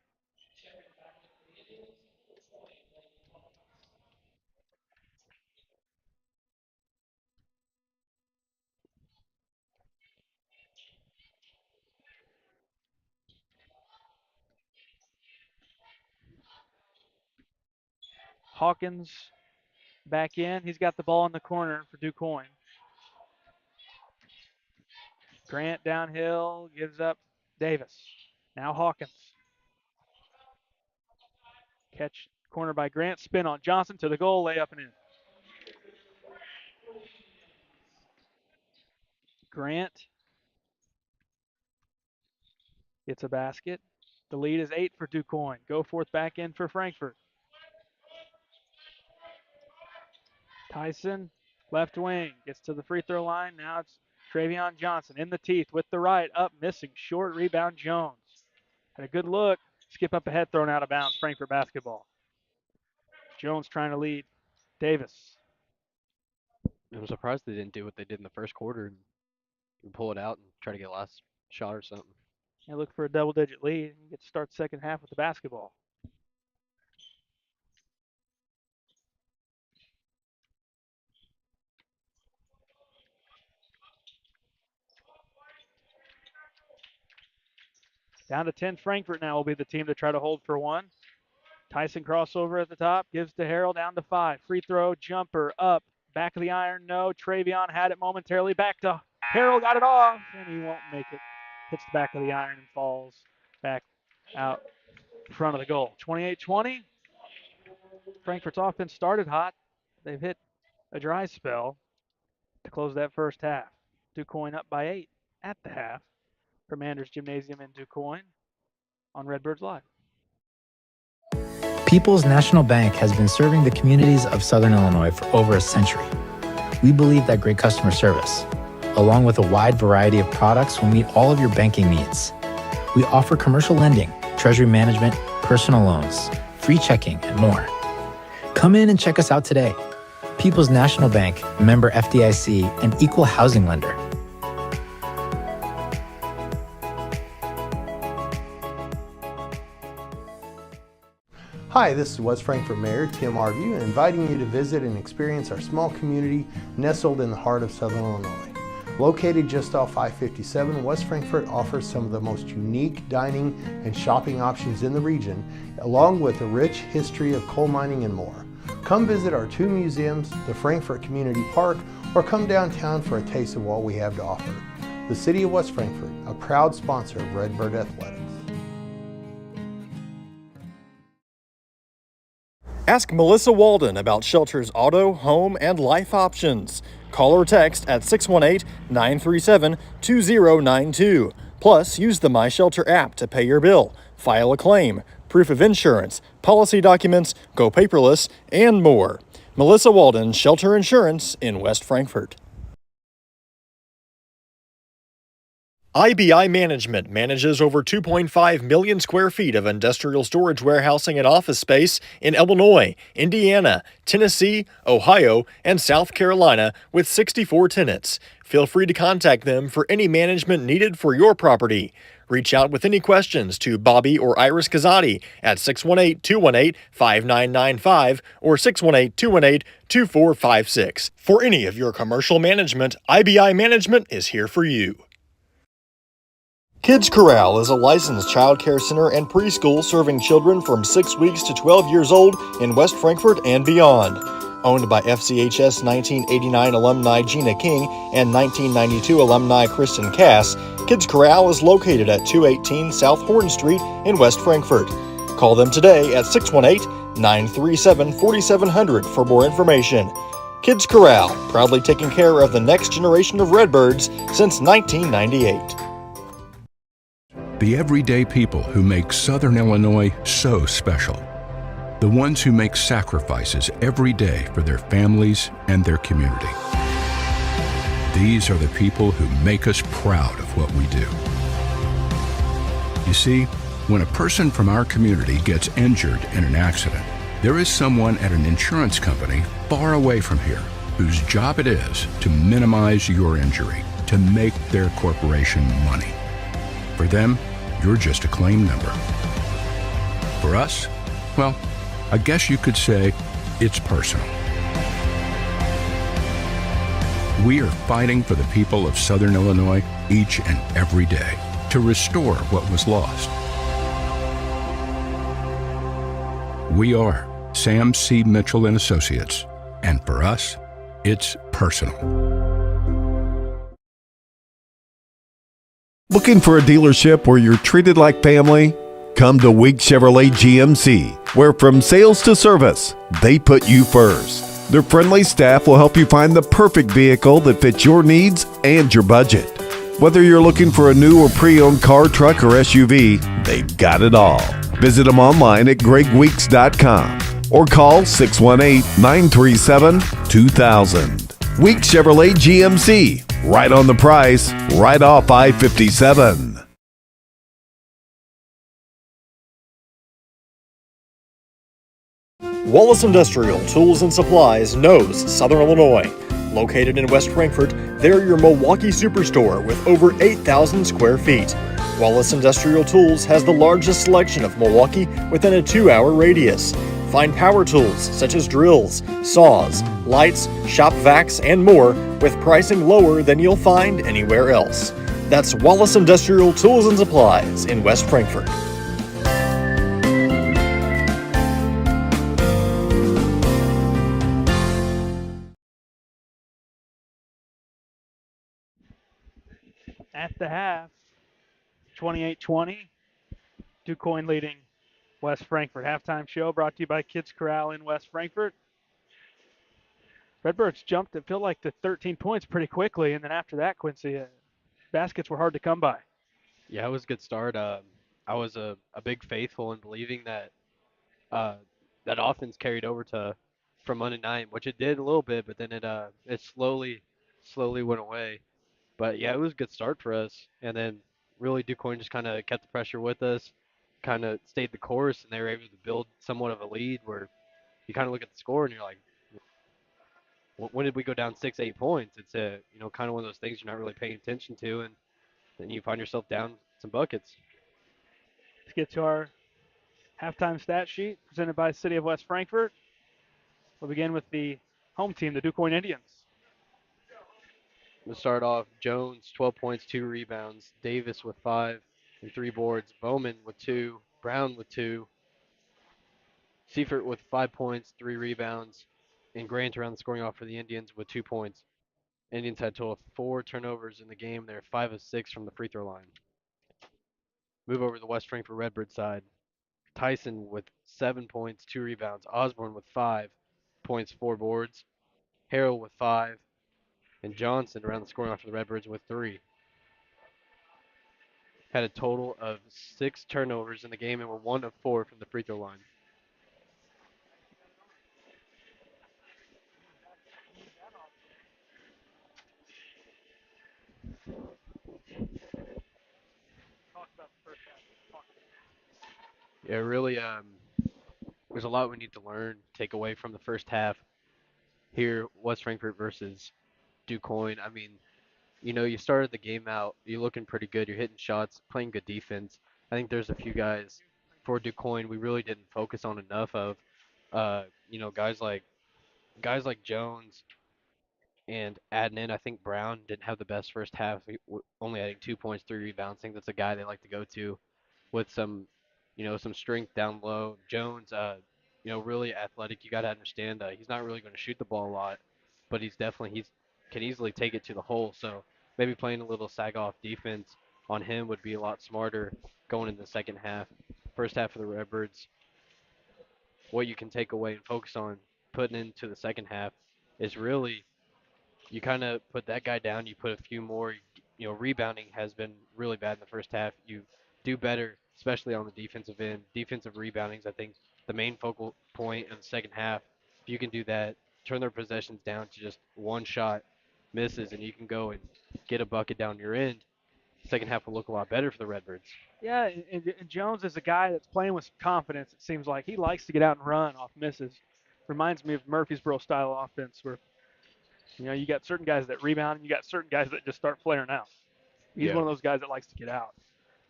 Hawkins back in. He's got the ball in the corner for Quoin. Grant downhill, gives up Davis. Now Hawkins. Catch corner by Grant. Spin on Johnson to the goal. Layup and in. Grant gets a basket. The lead is 8 for Quoin. Goforth back in for Frankfurt. Tyson, left wing, gets to the free throw line. Now it's Travion Johnson in the teeth with the right. Up, missing. Short rebound, Jones. Had a good look. Skip up ahead, thrown out of bounds. Frankfurt basketball. Jones trying to lead. Davis. I'm surprised they didn't do what they did in the first quarter and pull it out and try to get a last shot or something. They look for a double-digit lead and get to start the second half with the basketball. Down to 10, Frankfurt now will be the team to try to hold for one. Tyson crossover at the top, gives to Harrell, down to 5. Free throw, jumper, up, back of the iron, no. Travion had it momentarily, back to Harrell, got it off, and he won't make it. Hits the back of the iron and falls back out in front of the goal. 28-20. Frankfurt's offense started hot. They've hit a dry spell to close that first half. Quoin up by 8 at the half from Anders Gymnasium in Quoin on Redbirds Live. People's National Bank has been serving the communities of Southern Illinois for over a century. We believe that great customer service, along with a wide variety of products, will meet all of your banking needs. We offer commercial lending, treasury management, personal loans, free checking, and more. Come in and check us out today. People's National Bank, member FDIC, and equal housing lender. Hi, this is West Frankfurt Mayor Tim Arview, inviting you to visit and experience our small community nestled in the heart of Southern Illinois. Located just off I-57, West Frankfurt offers some of the most unique dining and shopping options in the region, along with a rich history of coal mining and more. Come visit our 2 museums, the Frankfurt Community Park, or come downtown for a taste of what we have to offer. The City of West Frankfurt, a proud sponsor of Redbird Athletics. Ask Melissa Walden about Shelter's auto, home, and life options. Call or text at 618-937-2092. Plus, use the My Shelter app to pay your bill, file a claim, proof of insurance, policy documents, go paperless, and more. Melissa Walden, Shelter Insurance in West Frankfurt. IBI Management manages over 2.5 million square feet of industrial storage warehousing and office space in Illinois, Indiana, Tennessee, Ohio, and South Carolina with 64 tenants. Feel free to contact them for any management needed for your property. Reach out with any questions to Bobby or Iris Kazadi at 618-218-5995 or 618-218-2456. For any of your commercial management, IBI Management is here for you. Kids Corral is a licensed child care center and preschool serving children from 6 weeks to 12 years old in West Frankfurt and beyond. Owned by FCHS 1989 alumni Gina King and 1992 alumni Kristen Cass, Kids Corral is located at 218 South Horn Street in West Frankfurt. Call them today at 618-937-4700 for more information. Kids Corral, proudly taking care of the next generation of Redbirds since 1998. The everyday people who make Southern Illinois so special. The ones who make sacrifices every day for their families and their community. These are the people who make us proud of what we do. You see, when a person from our community gets injured in an accident, there is someone at an insurance company far away from here whose job it is to minimize your injury, to make their corporation money. For them, you're just a claim number. For us, well, I guess you could say it's personal. We are fighting for the people of Southern Illinois each and every day to restore what was lost. We are Sam C. Mitchell and Associates, and for us, it's personal. Looking for a dealership where you're treated like family? Come to Week Chevrolet GMC, where from sales to service, they put you first. Their friendly staff will help you find the perfect vehicle that fits your needs and your budget. Whether you're looking for a new or pre-owned car, truck, or SUV, they've got it all. Visit them online at gregweeks.com or call 618-937-2000. Week Chevrolet GMC, right on the price, right off I-57. Wallace Industrial Tools and Supplies knows Southern Illinois. Located in West Frankfort, they're your Milwaukee superstore with over 8,000 square feet. Wallace Industrial Tools has the largest selection of Milwaukee within a 2-hour radius. Find power tools such as drills, saws, lights, shop vacs, and more with pricing lower than you'll find anywhere else. That's Wallace Industrial Tools and Supplies in West Frankfort. At the half, 28-20, Quoin leading West Frankfort. Halftime show brought to you by Kids Corral in West Frankfort. Redbirds jumped, it felt like, to 13 points pretty quickly, and then after that, Quincy, baskets were hard to come by. Yeah, it was a good start. I was a big faithful in believing that uh, that offense carried over to from Monday night, which it did a little bit, but then it slowly went away. But yeah, it was a good start for us, and then really DuQuoin just kind of kept the pressure with us, kind of stayed the course, and they were able to build somewhat of a lead where you kind of look at the score and you're like, when did we go down 6, 8 points? It's kind of one of those things you're not really paying attention to, and then you find yourself down some buckets. Let's get to our halftime stat sheet presented by City of West Frankfort. We'll begin with the home team, the Quoin Indians. We'll start off Jones, 12 points, 2 rebounds. Davis with 5 and 3 boards. Bowman with 2. Brown with 2. Seifert with 5 points, 3 rebounds. And Grant around the scoring off for the Indians with 2 points. Indians had a total of 4 turnovers in the game. They're 5 of 6 from the free throw line. Move over to the West Frankfort Redbird side. Tyson with 7 points, 2 rebounds. Osborne with 5 points, 4 boards. Harrell with 5. And Johnson around the scoring off for the Redbirds with 3. Had a total of 6 turnovers in the game and were 1 of 4 from the free throw line. Yeah, really, there's a lot we need to learn, take away from the first half here, West Frankfort versus DuQuoin. I mean, you started the game out, you're looking pretty good, you're hitting shots, playing good defense. I think there's a few guys for DuQuoin we really didn't focus on enough of. Uh, guys like Jones and adding in, I think Brown didn't have the best first half, only adding 2 points, 3 rebounds. I think that's a guy they like to go to with some strength down low. Jones, really athletic. You got to understand he's not really going to shoot the ball a lot, but he's can easily take it to the hole. So maybe playing a little sag off defense on him would be a lot smarter going into the second half. First half of the Redbirds, what you can take away and focus on putting into the second half is really you kind of put that guy down. You put a few more. Rebounding has been really bad in the first half. You do better, especially on the defensive end. Defensive reboundings, I think, the main focal point in the second half. If you can do that, turn their possessions down to just one shot, misses, and you can go and get a bucket down your end. Second half will look a lot better for the Redbirds. Yeah, and Jones is a guy that's playing with some confidence. It seems like he likes to get out and run off misses. Reminds me of Murfreesboro style offense where you got certain guys that rebound and you got certain guys that just start flaring out. He's Yeah. one of those guys that likes to get out.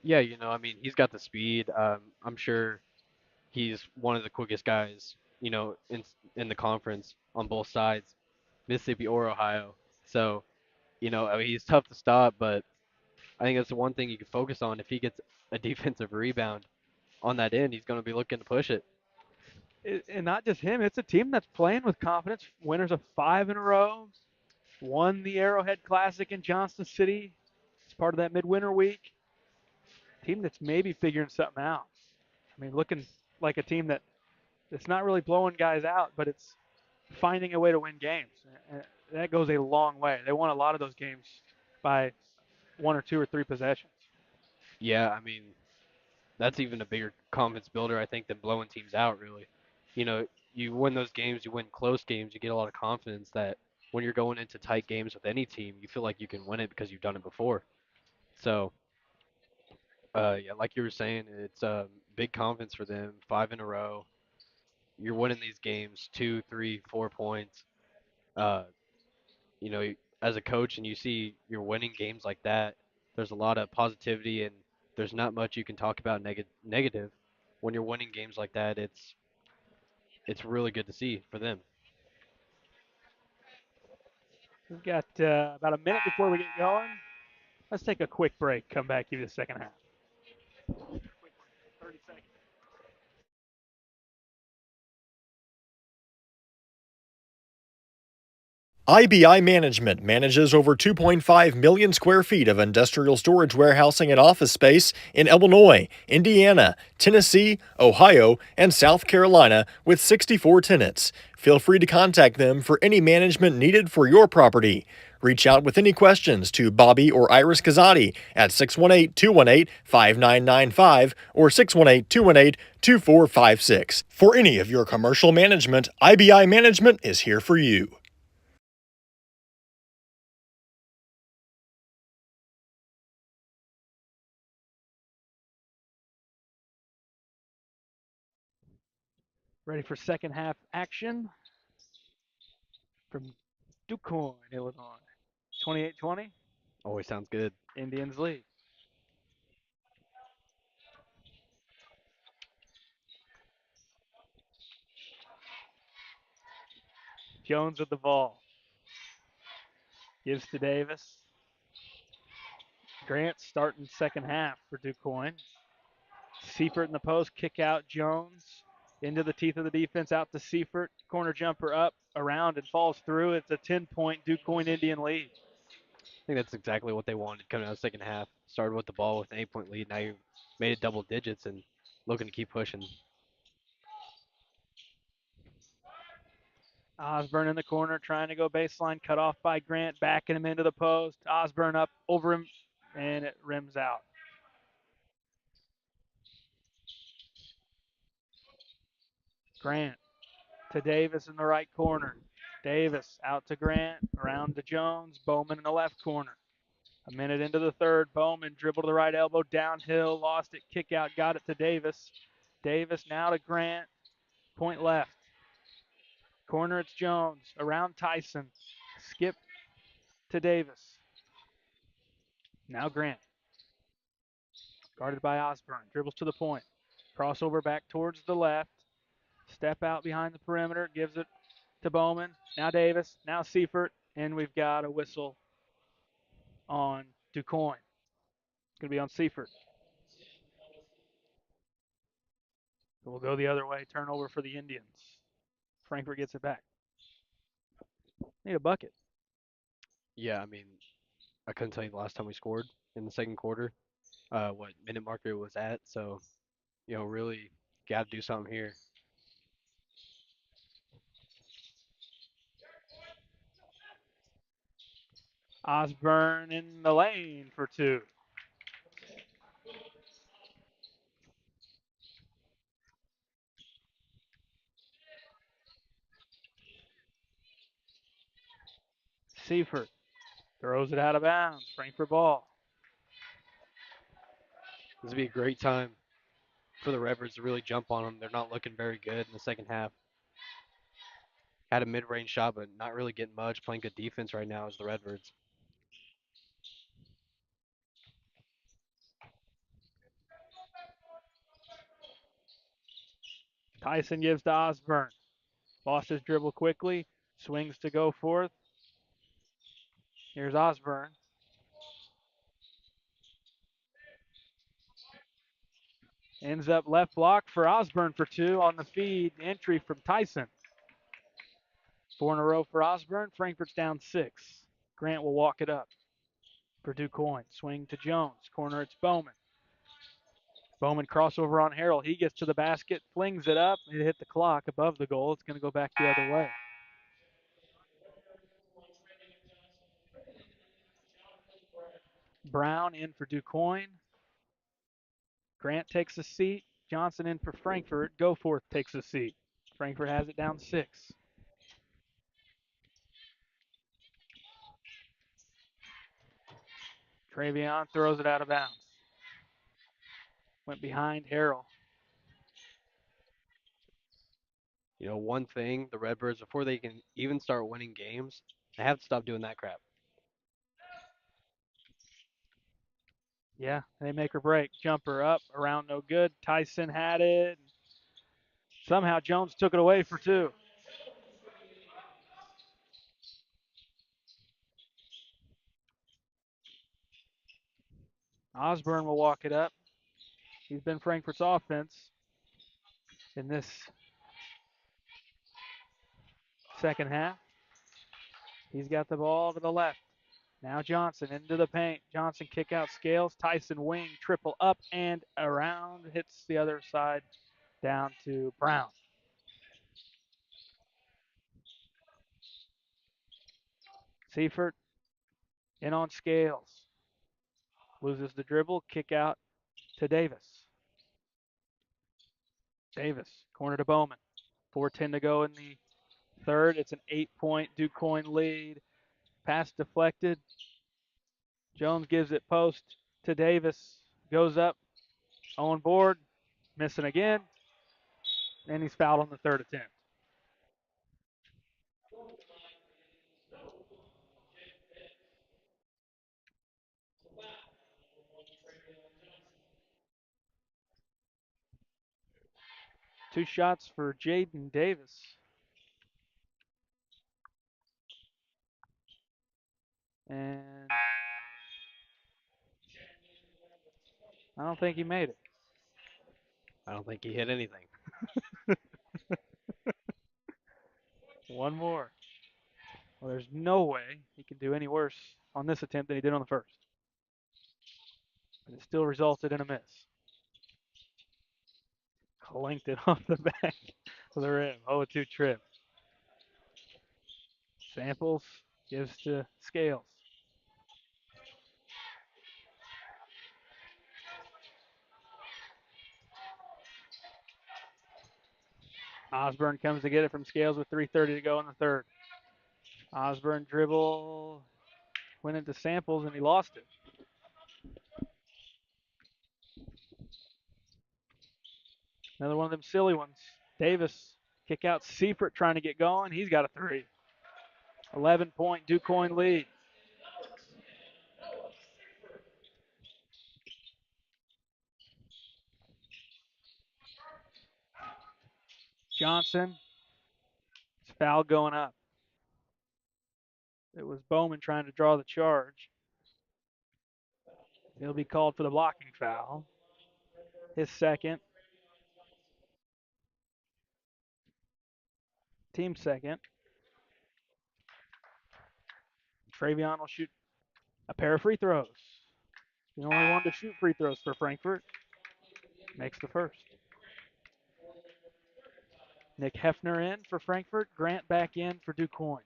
Yeah, I mean, he's got the speed. I'm sure he's one of the quickest guys, in the conference on both sides, Mississippi or Ohio. So, I mean, he's tough to stop, but I think that's the one thing you can focus on. If he gets a defensive rebound on that end, he's going to be looking to push it. And not just him, it's a team that's playing with confidence. Winners of 5 in a row, won the Arrowhead Classic in Johnston City. It's part of that midwinter week. Team that's maybe figuring something out. I mean, looking like a team that it's not really blowing guys out, but it's finding a way to win games. That goes a long way. They won a lot of those games by 1 or 2 or 3 possessions. Yeah, I mean, that's even a bigger confidence builder, I think, than blowing teams out, really. You know, you win those games, you win close games, you get a lot of confidence that when you're going into tight games with any team, you feel like you can win it because you've done it before. So, yeah, like you were saying, it's big confidence for them, 5 in a row. You're winning these games 2, 3, 4 points. Uh, you know, as a coach and you see you're winning games like that, there's a lot of positivity and there's not much you can talk about negative. When you're winning games like that, it's really good to see for them. We've got about a minute before we get going. Let's take a quick break. Come back to the second half. 30 seconds. IBI Management manages over 2.5 million square feet of industrial storage, warehousing, and office space in Illinois, Indiana, Tennessee, Ohio, and South Carolina with 64 tenants. Feel free to contact them for any management needed for your property. Reach out with any questions to Bobby or Iris Kazadi at 618-218-5995 or 618-218-2456. For any of your commercial management, IBI Management is here for you. Ready for second half action from DuQuoin, Illinois. 28-20, Always sounds good. Indians lead. Jones with the ball. Gives to Davis. Grant starting second half for DuQuoin. Seifert in the post, kick out Jones into the teeth of the defense, out to Seifert. Corner jumper up, around, and falls through. It's a 10-point DuQuoin Indian lead. I think that's exactly what they wanted coming out of the second half. Started with the ball with an 8 point lead. Now you made it double digits and looking to keep pushing. Osborne in the corner trying to go baseline, cut off by Grant, backing him into the post. Osborne up over him, and it rims out. Grant to Davis in the right corner. Davis out to Grant, around to Jones, Bowman in the left corner. A minute into the third, Bowman dribbled to the right elbow, downhill, lost it, kick out, got it to Davis. Davis now to Grant, point left. Corner, it's Jones, around Tyson. Skip to Davis. Now Grant. Guarded by Osborne, dribbles to the point. Crossover back towards the left. Step out behind the perimeter, gives it to Bowman. Now Davis, now Seifert, and we've got a whistle on DuQuoin. It's going to be on Seifert. So we'll go the other way. Turnover for the Indians. Frankfurt gets it back. Need a bucket. Yeah, I mean, I couldn't tell you the last time we scored in the second quarter, what minute marker it was at. So, really got to do something here. Osborne in the lane for two. Seifert throws it out of bounds. Frankfurt ball. This would be a great time for the Redbirds to really jump on them. They're not looking very good in the second half. Had a mid-range shot, but not really getting much. Playing good defense right now is the Redbirds. Tyson gives to Osborne. Lost his dribble quickly. Swings to go forth. Here's Osborne. Ends up left block for Osborne for two on the feed. Entry from Tyson. 4 in a row for Osborne. Frankfurt's down 6. Grant will walk it up for DuQuoin. Swing to Jones. Corner, it's Bowman. Bowman crossover on Harrell. He gets to the basket, flings it up. It hit the clock above the goal. It's going to go back the other way. Brown in for DuQuoin. Grant takes a seat. Johnson in for Frankfurt. Goforth takes a seat. Frankfurt has it down 6. Travion throws it out of bounds. Went behind Harrell. You know, one thing, the Redbirds, before they can even start winning games, they have to stop doing that crap. Yeah, they make or break. Jumper up, around no good. Tyson had it. Somehow Jones took it away for 2. Osborne will walk it up. He's been Frankfurt's offense in this second half. He's got the ball to the left. Now Johnson into the paint. Johnson kick out Scales. Tyson wing, triple up and around. Hits the other side down to Brown. Seifert in on Scales. Loses the dribble. Kick out to Davis. Davis, corner to Bowman. 4:10 to go in the third. It's an 8-point DuQuoin lead. Pass deflected. Jones gives it post to Davis. Goes up on board. Missing again. And he's fouled on the third attempt. Two shots for Jaden Davis. And I don't think he made it. I don't think he hit anything. One more. Well, there's no way he can do any worse on this attempt than he did on the first. But it still resulted in a miss. Clinked it off the back of the rim. 0-2 trip. Samples gives to Scales. Osborne comes to get it from Scales with 3:30 to go in the third. Osborne dribble, went into Samples, and he lost it. Another one of them silly ones. Davis, kick out Seifert trying to get going. He's got a 3. 11-point DuQuoin lead. Johnson, foul going up. It was Bowman trying to draw the charge. He'll be called for the blocking foul. His second. Team second. Travion will shoot a pair of free throws. The only one to shoot free throws for Frankfurt. Makes the first. Nick Hefner in for Frankfurt. Grant back in for DuQuoin.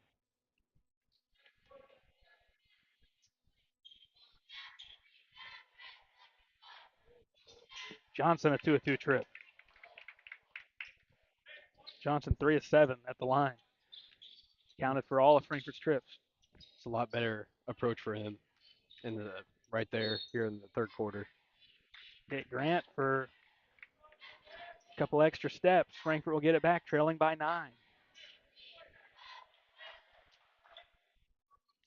Johnson a 2 of 2 trip. Johnson 3 of 7 at the line. Counted for all of Frankfurt's trips. It's a lot better approach for him in the right there here in the third quarter. Get Grant for a couple extra steps. Frankfurt will get it back, trailing by 9.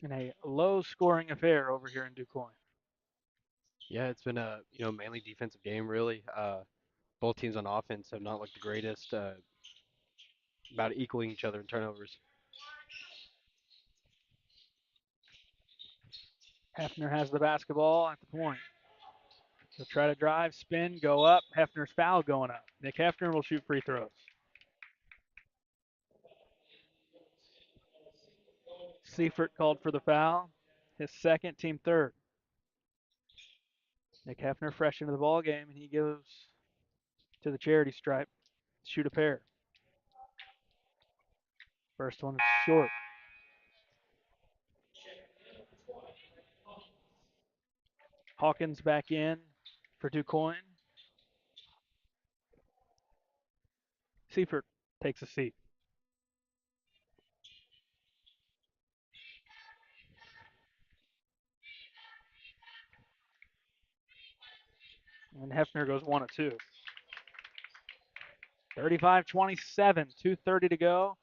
In a low-scoring affair over here in DuQuoin. Yeah, it's been a mainly defensive game really. Both teams on offense have not looked the greatest. About equaling each other in turnovers. Hefner has the basketball at the point. He'll try to drive, spin, go up. Hefner's foul going up. Nick Hefner will shoot free throws. Seifert called for the foul. His second, team third. Nick Hefner fresh into the ball game, and he goes to the charity stripe, shoot a pair. First one is short. Hawkins back in for Quoin. Seifert takes a seat. And Hefner goes 1 of 2. 35-27, 2:30 to go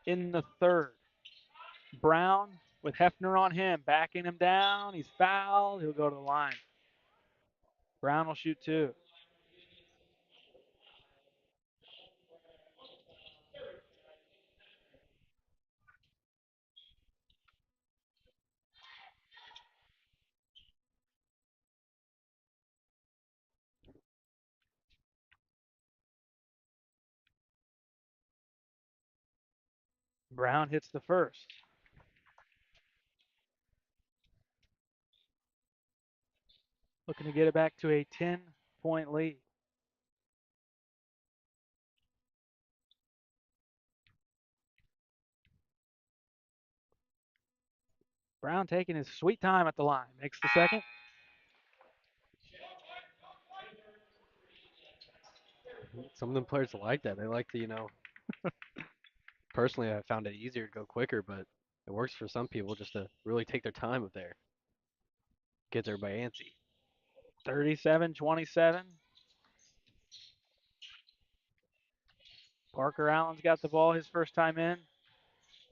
in the third. Brown with Hefner on him, backing him down. He's fouled. He'll go to the line. Brown will shoot 2. Brown hits the first. Looking to get it back to a 10-point lead. Brown taking his sweet time at the line. Makes the second. Some of them players like that. They like to. Personally, I found it easier to go quicker, but it works for some people just to really take their time up there. Gets everybody antsy. 37-27. Parker Allen's got the ball his first time in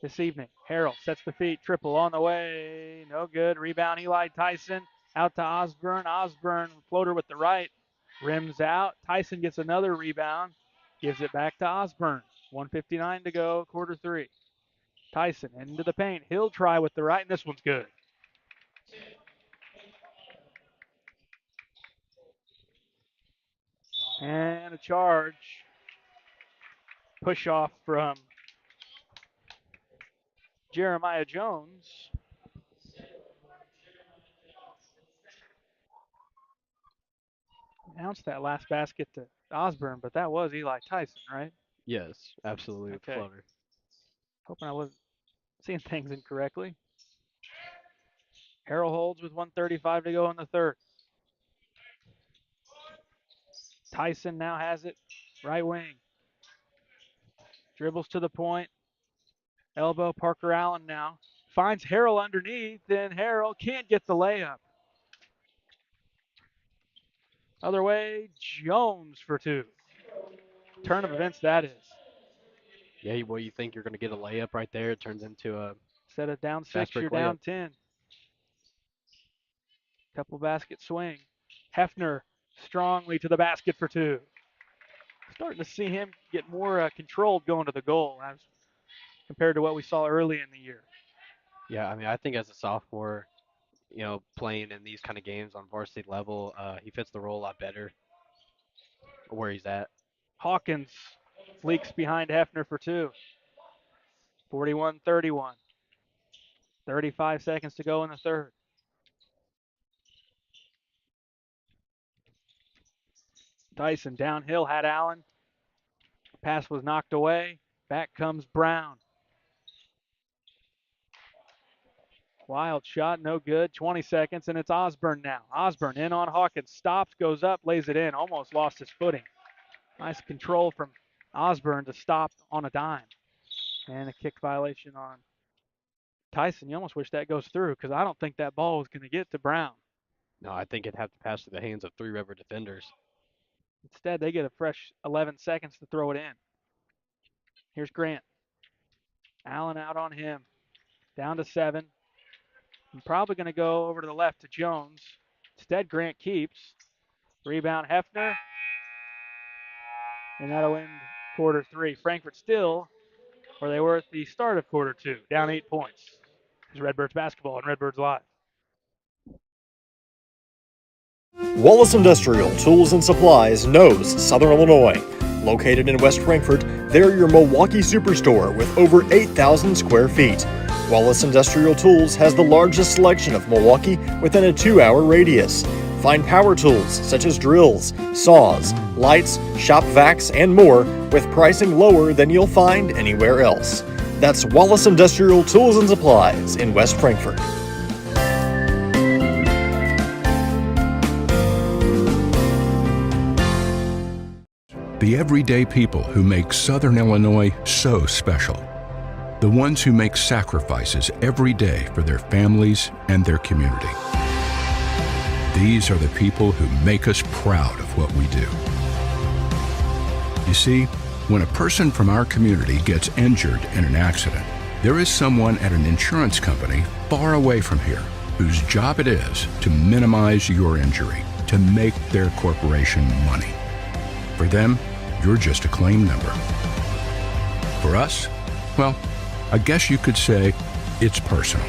this evening. Harrell sets the feet, triple on the way. No good. Rebound, Eli Tyson. Out to Osborne. Osborne, floater with the right. Rims out. Tyson gets another rebound. Gives it back to Osborne. 1:59 to go, quarter 3. Tyson into the paint. He'll try with the right, and this one's good. And a charge. Push off from Jeremiah Jones. Announced that last basket to Osborne, but that was Eli Tyson, right? Yes, absolutely with the Okay. floater. Hoping I wasn't seeing things incorrectly. Harrell holds with 1:35 to go in the third. Tyson now has it, right wing. Dribbles to the point. Elbow, Parker Allen now. Finds Harrell underneath, and Harrell can't get the layup. Other way, Jones for 2. Turn of events that is. Yeah, well, you think you're going to get a layup right there. It turns into a Instead of down 6, fast break you're layup. down 10. Couple basket swing. Hefner strongly to the basket for 2. Starting to see him get more controlled going to the goal as compared to what we saw early in the year. Yeah, I mean, I think as a sophomore, playing in these kind of games on varsity level, he fits the role a lot better where he's at. Hawkins leaks behind Hefner for 2. 41-31. 35 seconds to go in the third. Tyson downhill had Allen. Pass was knocked away. Back comes Brown. Wild shot, no good. 20 seconds, and it's Osborne now. Osborne in on Hawkins. Stops, goes up, lays it in. Almost lost his footing. Nice control from Osborne to stop on a dime. And a kick violation on Tyson. You almost wish that goes through because I don't think that ball was going to get to Brown. No, I think it'd have to pass through the hands of Three River defenders. Instead, they get a fresh 11 seconds to throw it in. Here's Grant. Allen out on him. Down to 7. I'm probably going to go over to the left to Jones. Instead, Grant keeps. Rebound, Hefner. And that'll end quarter 3. Frankfurt still where they were at the start of quarter 2, down 8 points. It's Redbirds basketball and Redbirds Live. Wallace Industrial Tools and Supplies knows Southern Illinois. Located in West Frankfort, they're your Milwaukee Superstore with over 8,000 square feet. Wallace Industrial Tools has the largest selection of Milwaukee within a 2-hour radius. Find power tools such as drills, saws, lights, shop vacs, and more with pricing lower than you'll find anywhere else. That's Wallace Industrial Tools and Supplies in West Frankfort. The everyday people who make Southern Illinois so special. The ones who make sacrifices every day for their families and their community. These are the people who make us proud of what we do. You see, when a person from our community gets injured in an accident, there is someone at an insurance company far away from here whose job it is to minimize your injury, to make their corporation money. For them, you're just a claim number. For us, well, I guess you could say it's personal.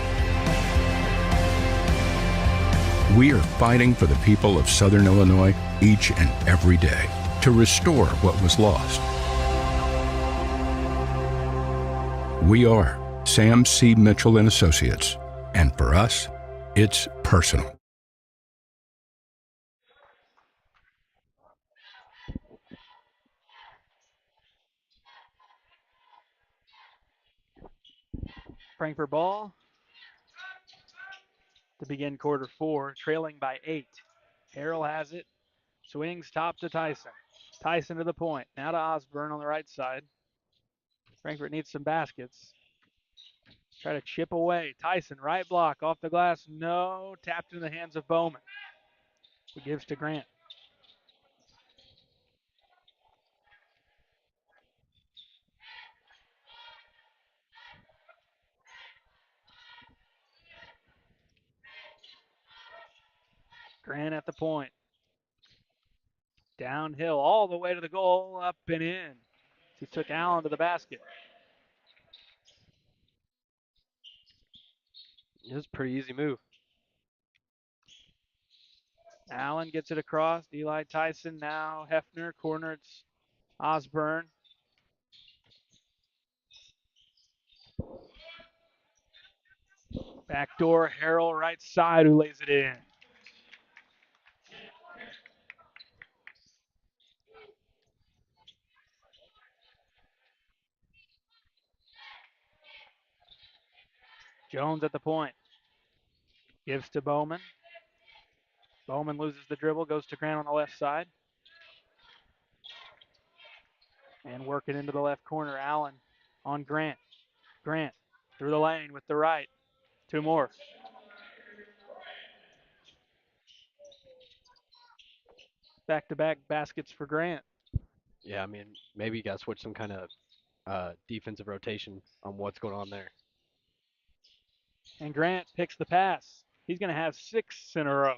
We are fighting for the people of Southern Illinois each and every day to restore what was lost. We are Sam C. Mitchell and Associates, and for us, it's personal. Frankfurt ball to begin quarter 4, trailing by 8. Harrell has it. Swings top to Tyson. Tyson to the point. Now to Osborne on the right side. Frankfurt needs some baskets. Try to chip away. Tyson, right block, off the glass. No. Tapped in the hands of Bowman. Who gives to Grant. Grant at the point. Downhill all the way to the goal, up and in. He took Allen to the basket. It was a pretty easy move. Allen gets it across. Eli Tyson now. Hefner, corner. It's Osborne. Backdoor, Harrell right side who lays it in. Jones at the point. Gives to Bowman. Bowman loses the dribble, goes to Grant on the left side. And working into the left corner, Allen on Grant. Grant through the lane with the right. 2 more. Back-to-back baskets for Grant. Yeah, I mean, maybe you got to switch some kind of defensive rotation on what's going on there. And Grant picks the pass. He's going to have 6 in a row.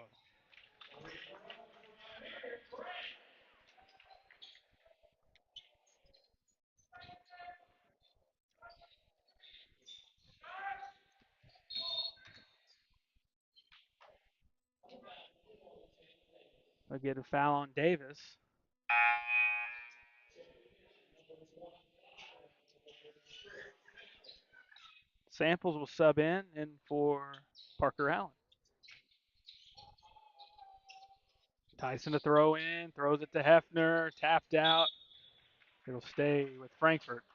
We'll get a foul on Davis. Samples will sub in for Parker Allen. Tyson to throw in, throws it to Hefner, tapped out. It'll stay with Frankfurt.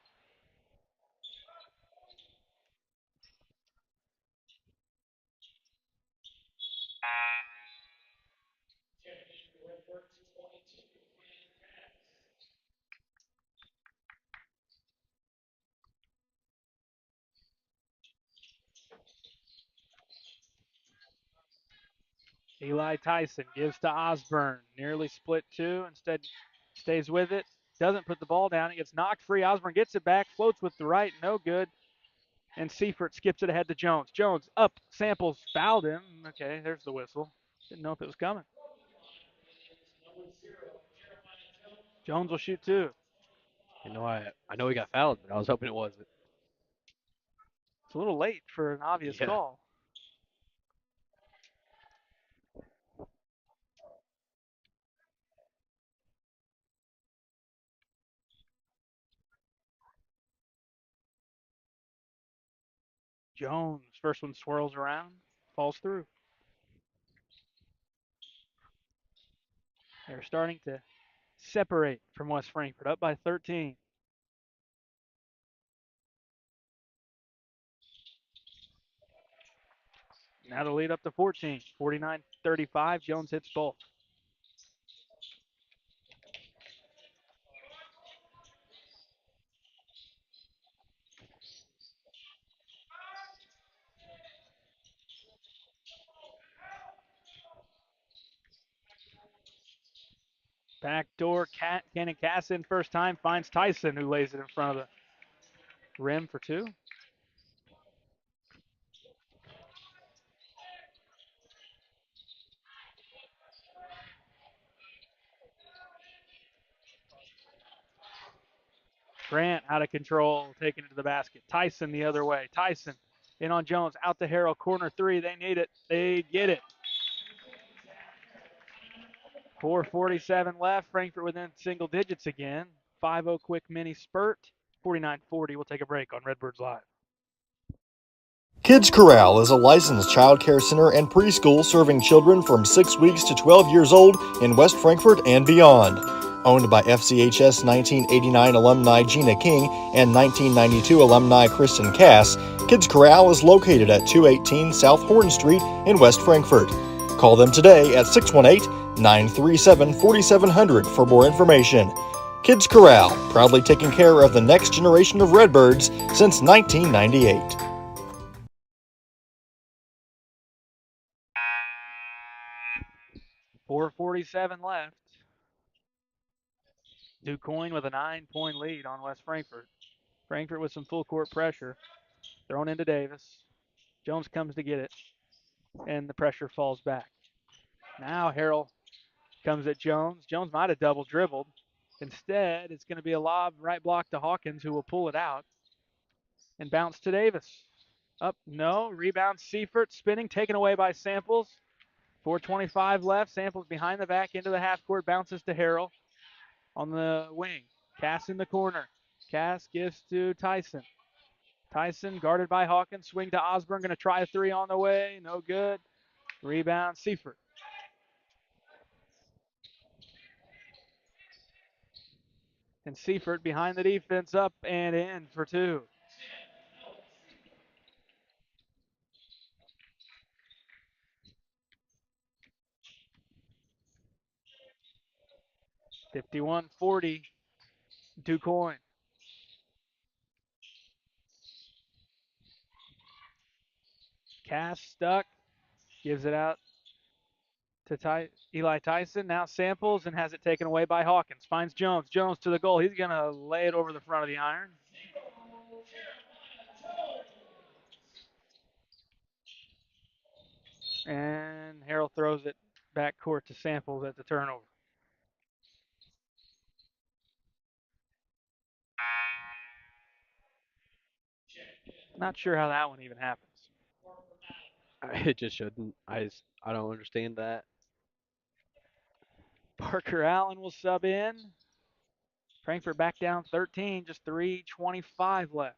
Eli Tyson gives to Osborne. Nearly split 2. Instead, stays with it. Doesn't put the ball down. It gets knocked free. Osborne gets it back. Floats with the right. No good. And Seifert skips it ahead to Jones. Jones up. Samples fouled him. Okay, there's the whistle. Didn't know if it was coming. Jones will shoot 2. I know he got fouled, but I was hoping it wasn't. It's a little late for an obvious call. Jones, first one swirls around, falls through. They're starting to separate from West Frankfort, up by 13. Now the lead up to 14, 49-35. Jones hits both. Backdoor Cannon Casson first time finds Tyson, who lays it in front of the rim for two. Grant out of control, taking it to the basket. Tyson the other way. Tyson in on Jones, out to Harrell, corner three. They need it. They get it. 4:47 left. Frankfurt within single digits again. 5-0 quick mini spurt. 49-40. We'll take a break on Redbirds Live. Kids Corral is a licensed child care center and preschool serving children from 6 weeks to 12 years old in West Frankfort and beyond. Owned by FCHS 1989 alumni Gina King and 1992 alumni Kristen Cass, Kids Corral is located at 218 South Horn Street in West Frankfort. Call them today at 618-937-4700 for more information. Kids Corral, proudly taking care of the next generation of Redbirds since 1998. .447 left. Quoin with a 9-point lead on West Frankfort. Frankfort with some full court pressure. Thrown into Davis. Jones comes to get it, and the pressure falls back. Now Harrell comes at Jones. Jones might have double dribbled. Instead, it's going to be a lob right block to Hawkins, who will pull it out and bounce to Davis. Up, no. Rebound, Seifert spinning, taken away by Samples. 4:25 left. Samples behind the back into the half court, bounces to Harrell on the wing. Cass in the corner. Cass gives to Tyson. Tyson guarded by Hawkins. Swing to Osborne. Going to try a three on the way. No good. Rebound, Seifert. And Seifert behind the defense, up and in for two. .51-40. Quoin. Cass stuck. Gives it out to Eli Tyson. Now Samples and has it taken away by Hawkins. Finds Jones. Jones to the goal. He's going to lay it over the front of the iron. And Harrell throws it back court to Samples at the turnover. Not sure how that one even happens. It just shouldn't. I don't understand that. Parker Allen will sub in. Frankfurt back down 13, just 3:25 left.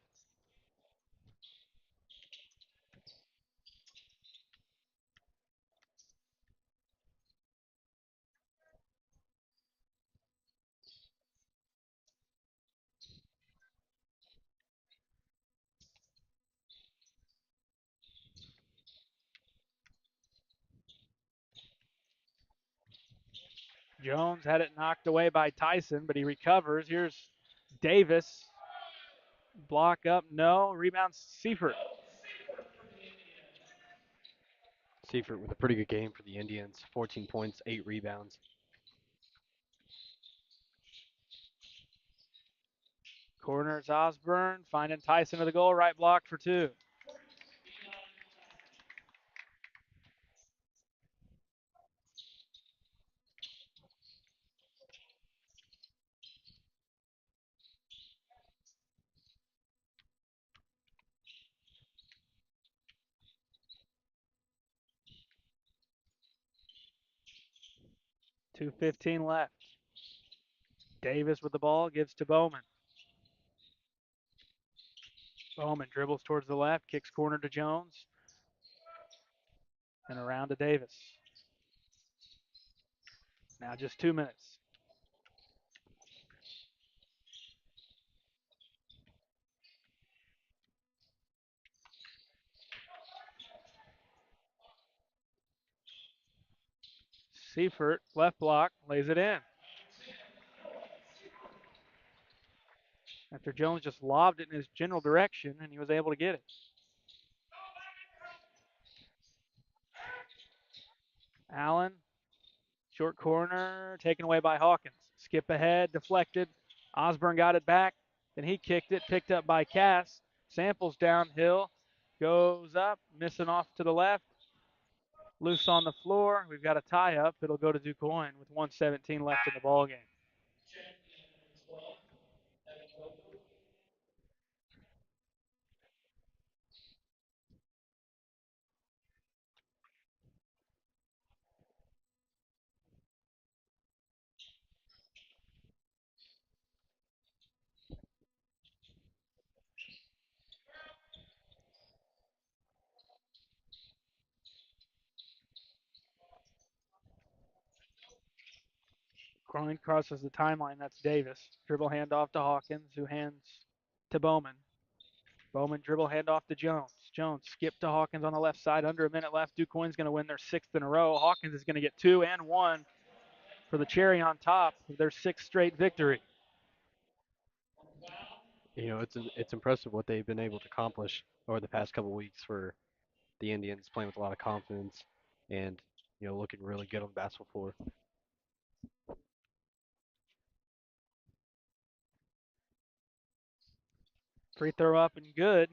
Jones had it knocked away by Tyson, but he recovers. Here's Davis. Block up, no. Rebound, Seifert. Seifert with a pretty good game for the Indians. 14 points, 8 rebounds. Corners Osborne, finding Tyson to the goal, right block for two. .215 left. Davis with the ball, gives to Bowman. Bowman dribbles towards the left, kicks corner to Jones, and around to Davis. Now just 2 minutes. Seifert, left block, lays it in. After Jones just lobbed it in his general direction, and he was able to get it. Allen, short corner, taken away by Hawkins. Skip ahead, deflected. Osborne got it back. Then he kicked it, picked up by Cass. Samples downhill, goes up, missing off to the left. Loose on the floor. We've got a tie up. It'll go to Quoin with 1:17 left in the ball game. Quoin crosses the timeline. That's Davis. Dribble handoff to Hawkins, who hands to Bowman. Bowman dribble handoff to Jones. Jones skip to Hawkins on the left side. Under a minute left. Quoin's going to win their 6th in a row. Hawkins is going to get 2 and 1 for the cherry on top of their 6th straight victory. You know, it's impressive what they've been able to accomplish over the past couple of weeks for the Indians, playing with a lot of confidence and, you know, looking really good on the basketball floor. Free throw up and good.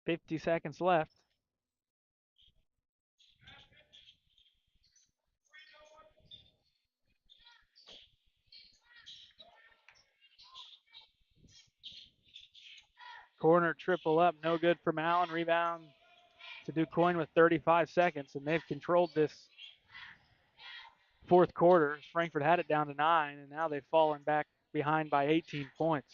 .50 seconds left. Corner triple up, no good from Allen. Rebound to Quoin with 35 seconds, and they've controlled this fourth quarter. Frankfurt had it down to 9, and now they've fallen back behind by 18 points.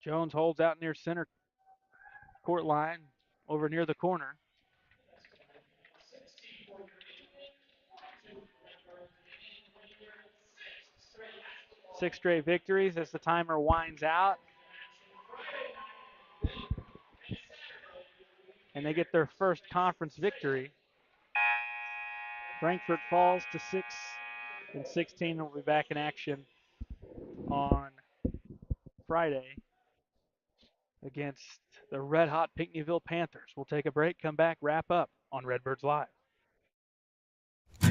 Jones holds out near center court line, over near the corner. Six straight victories as the timer winds out. And they get their first conference victory. Frankfurt falls to 6-16 and will be back in action on Friday against the red-hot Pinckneyville Panthers. We'll take a break, come back, wrap up on Redbirds Live.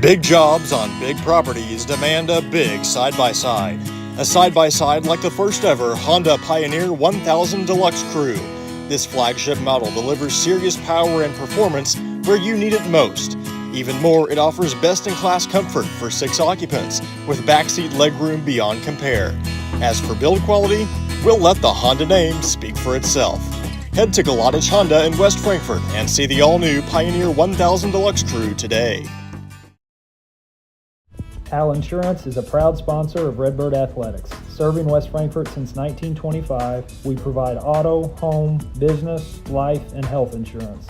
Big jobs on big properties demand a big side-by-side. A side-by-side like the first ever Honda Pioneer 1000 Deluxe Crew. This flagship model delivers serious power and performance where you need it most. Even more, it offers best-in-class comfort for 6 occupants with backseat legroom beyond compare. As for build quality, we'll let the Honda name speak for itself. Head to Galadich Honda in West Frankfort and see the all-new Pioneer 1000 Deluxe Crew today. Al Insurance is a proud sponsor of Redbird Athletics. Serving West Frankfort since 1925, we provide auto, home, business, life, and health insurance.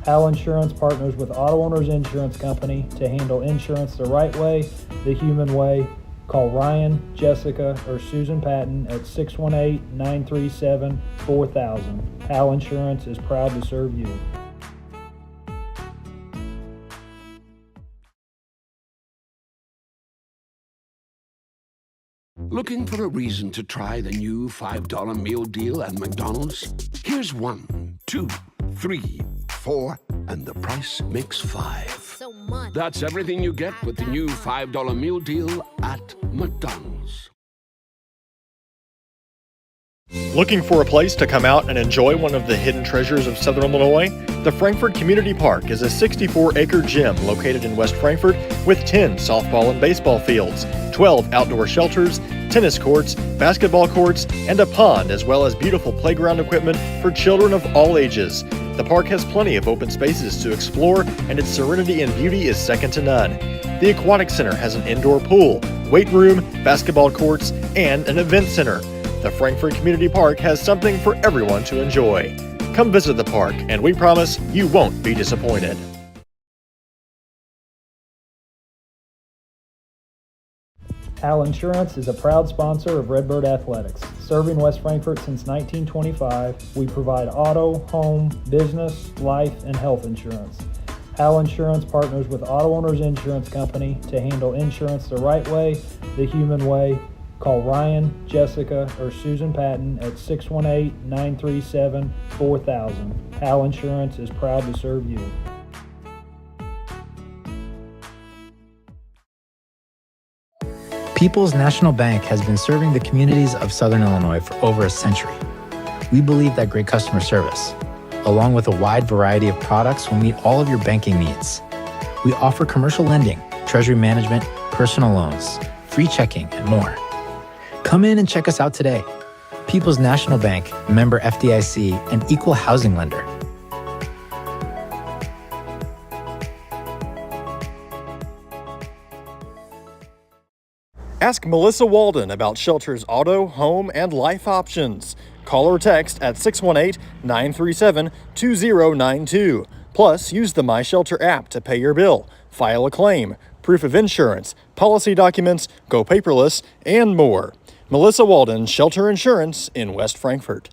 Al Insurance partners with Auto Owners Insurance Company to handle insurance the right way, the human way. Call Ryan, Jessica, or Susan Patton at 618-937-4000. Al Insurance is proud to serve you. Looking for a reason to try the new $5 meal deal at McDonald's? Here's 1, 2, 3, 4, and the price makes 5. So much. That's everything you get with the new $5 meal deal at McDonald's. Looking for a place to come out and enjoy one of the hidden treasures of Southern Illinois? The Frankfort Community Park is a 64-acre gym located in West Frankfort with 10 softball and baseball fields, 12 outdoor shelters, tennis courts, basketball courts, and a pond, as well as beautiful playground equipment for children of all ages. The park has plenty of open spaces to explore, and its serenity and beauty is second to none. The Aquatic Center has an indoor pool, weight room, basketball courts, and an event center. The Frankfort Community Park has something for everyone to enjoy. Come visit the park, and we promise you won't be disappointed. Al Insurance is a proud sponsor of Redbird Athletics. Serving West Frankfort since 1925, we provide auto, home, business, life, and health insurance. Al Insurance partners with Auto Owners Insurance Company to handle insurance the right way, the human way. Call Ryan, Jessica, or Susan Patton at 618-937-4000. Al Insurance is proud to serve you. People's National Bank has been serving the communities of Southern Illinois for over a century. We believe that great customer service, along with a wide variety of products, will meet all of your banking needs. We offer commercial lending, treasury management, personal loans, free checking, and more. Come in and check us out today. People's National Bank, member FDIC, and equal housing lender. Ask Melissa Walden about Shelter's auto, home, and life options. Call or text at 618-937-2092. Plus, use the My Shelter app to pay your bill, file a claim, proof of insurance, policy documents, go paperless, and more. Melissa Walden, Shelter Insurance in West Frankfort.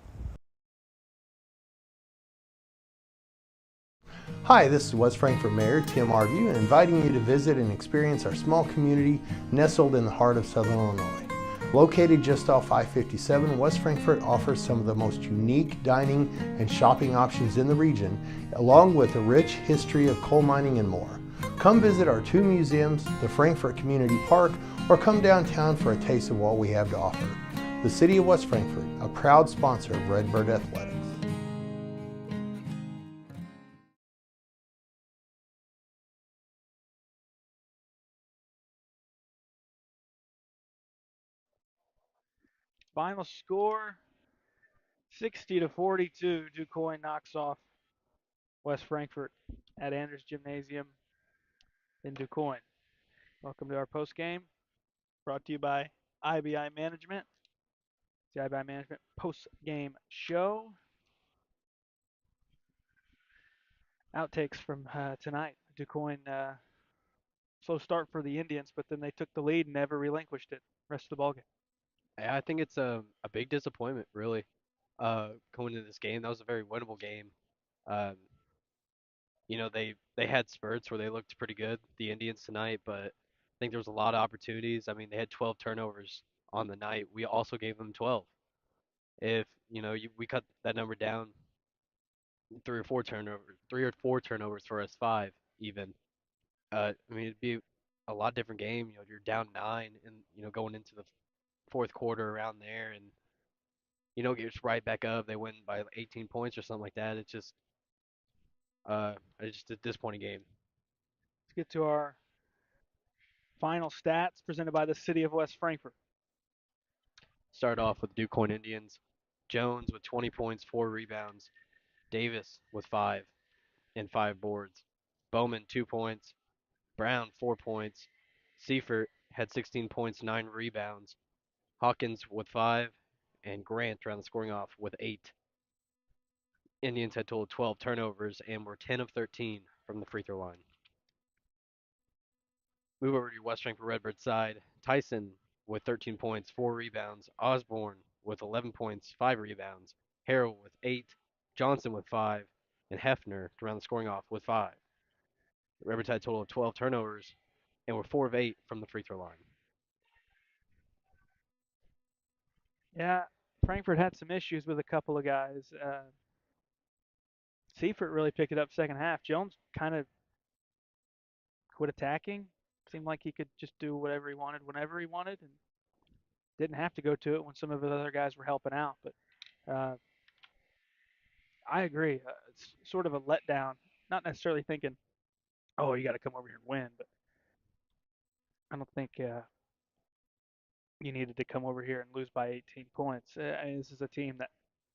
Hi, this is West Frankfort Mayor Tim Arview, inviting you to visit and experience our small community nestled in the heart of Southern Illinois. Located just off I-57, West Frankfort offers some of the most unique dining and shopping options in the region, along with a rich history of coal mining and more. Come visit our two museums, the Frankfort Community Park, or come downtown for a taste of what we have to offer. The City of West Frankfort, a proud sponsor of Redbird Athletics. Final score 60-42. Quoin knocks off West Frankfort at Andrews Gymnasium in Quoin. Welcome to our post game, brought to you by IBI Management. It's the IBI Management post game show. Outtakes from tonight. Quoin, slow start for the Indians, but then they took the lead and never relinquished it. Rest of the ballgame. I think it's a big disappointment, really, going into this game. That was a very winnable game. Um, they had spurts where they looked pretty good, the Indians tonight, but I think there was a lot of opportunities. I mean, they had 12 turnovers on the night. We also gave them 12. If we cut that number down, three or four turnovers for us, five even. I mean, it'd be a lot different game. You're down nine, and going into the fourth quarter around there, and get right back up. They win by 18 points or something like that. It's just a disappointing game. Let's get to our final stats presented by the City of West Frankfort. Start off with Quoin Indians. Jones with 20 points, 4 rebounds. Davis with 5 and 5 boards. Bowman 2 points. Brown 4 points. Seifert had 16 points, 9 rebounds. Hawkins with 5, and Grant around the scoring off with 8. Indians had total 12 turnovers and were 10 of 13 from the free throw line. Move over to West Frankfort Redbird side. Tyson with 13 points, 4 rebounds. Osborne with 11 points, 5 rebounds. Harrell with 8. Johnson with 5. And Hefner around the scoring off with 5. The Redbirds had a total of 12 turnovers and were 4 of 8 from the free throw line. Yeah, Frankfort had some issues with a couple of guys. Seifert really picked it up second half. Jones kind of quit attacking. Seemed like he could just do whatever he wanted whenever he wanted and didn't have to go to it when some of the other guys were helping out. But Uh, I agree. It's sort of a letdown. Not necessarily thinking, oh, you got to come over here and win, but I don't think you needed to come over here and lose by 18 points. I mean, this is a team that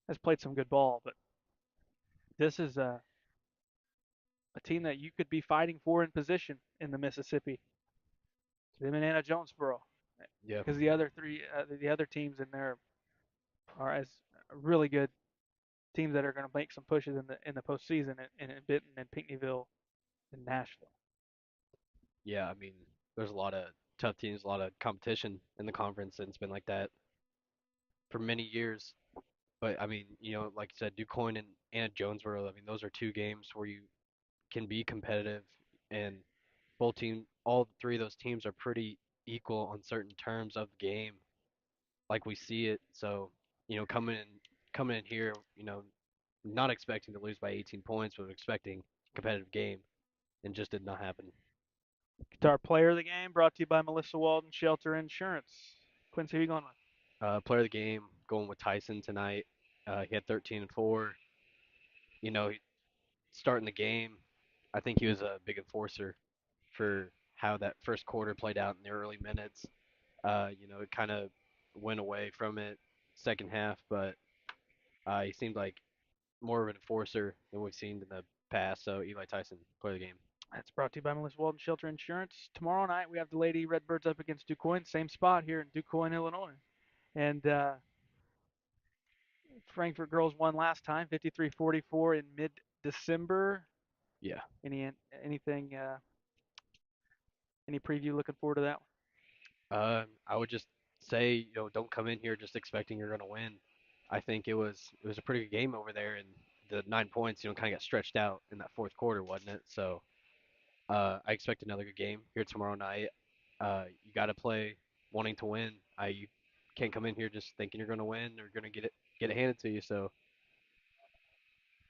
has played some good ball, but this is a team that you could be fighting for in position in the Mississippi. Them and Anna Jonesboro, Yeah. because the other teams in there are as really good teams that are going to make some pushes in the postseason in Benton and Pinckneyville and Nashville. Yeah, I mean, there's a lot of tough teams, a lot of competition in the conference, and it's been like that for many years. But I mean, like you said, DuQuoin and Jonesboro, I mean, those are two games where you can be competitive, and all three of those teams are pretty equal on certain terms of the game, like we see it. So, coming in here, not expecting to lose by 18 points, but expecting a competitive game, and just did not happen. Guitar player of the game brought to you by Melissa Walden Shelter Insurance. Quincy, who you going with? Player of the game, going with Tyson tonight. He had 13 and 4. Starting the game, I think he was a big enforcer for how that first quarter played out in the early minutes. It kind of went away from it second half, but he seemed like more of an enforcer than we've seen in the past. So Eli Tyson, player of the game. That's brought to you by Melissa Walden Shelter Insurance. Tomorrow night we have the Lady Redbirds up against DuQuoin, same spot here in DuQuoin, Illinois. And Frankfurt girls won last time, 53-44 in mid-December. Yeah. Any anything? Any preview? Looking forward to that one. I would just say, don't come in here just expecting you're going to win. I think it was a pretty good game over there, and the 9 points, kind of got stretched out in that fourth quarter, wasn't it? So I expect another good game here tomorrow night. You got to play wanting to win. You can't come in here just thinking you're going to win or going to get it handed to you. So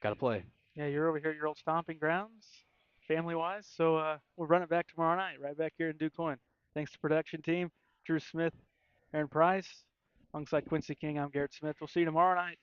got to play. Yeah, you're over here at your old stomping grounds, family-wise. So we'll run it back tomorrow night, right back here in DuQuoin. Thanks to production team, Drew Smith, Aaron Price, alongside Quincy King. I'm Garrett Smith. We'll see you tomorrow night.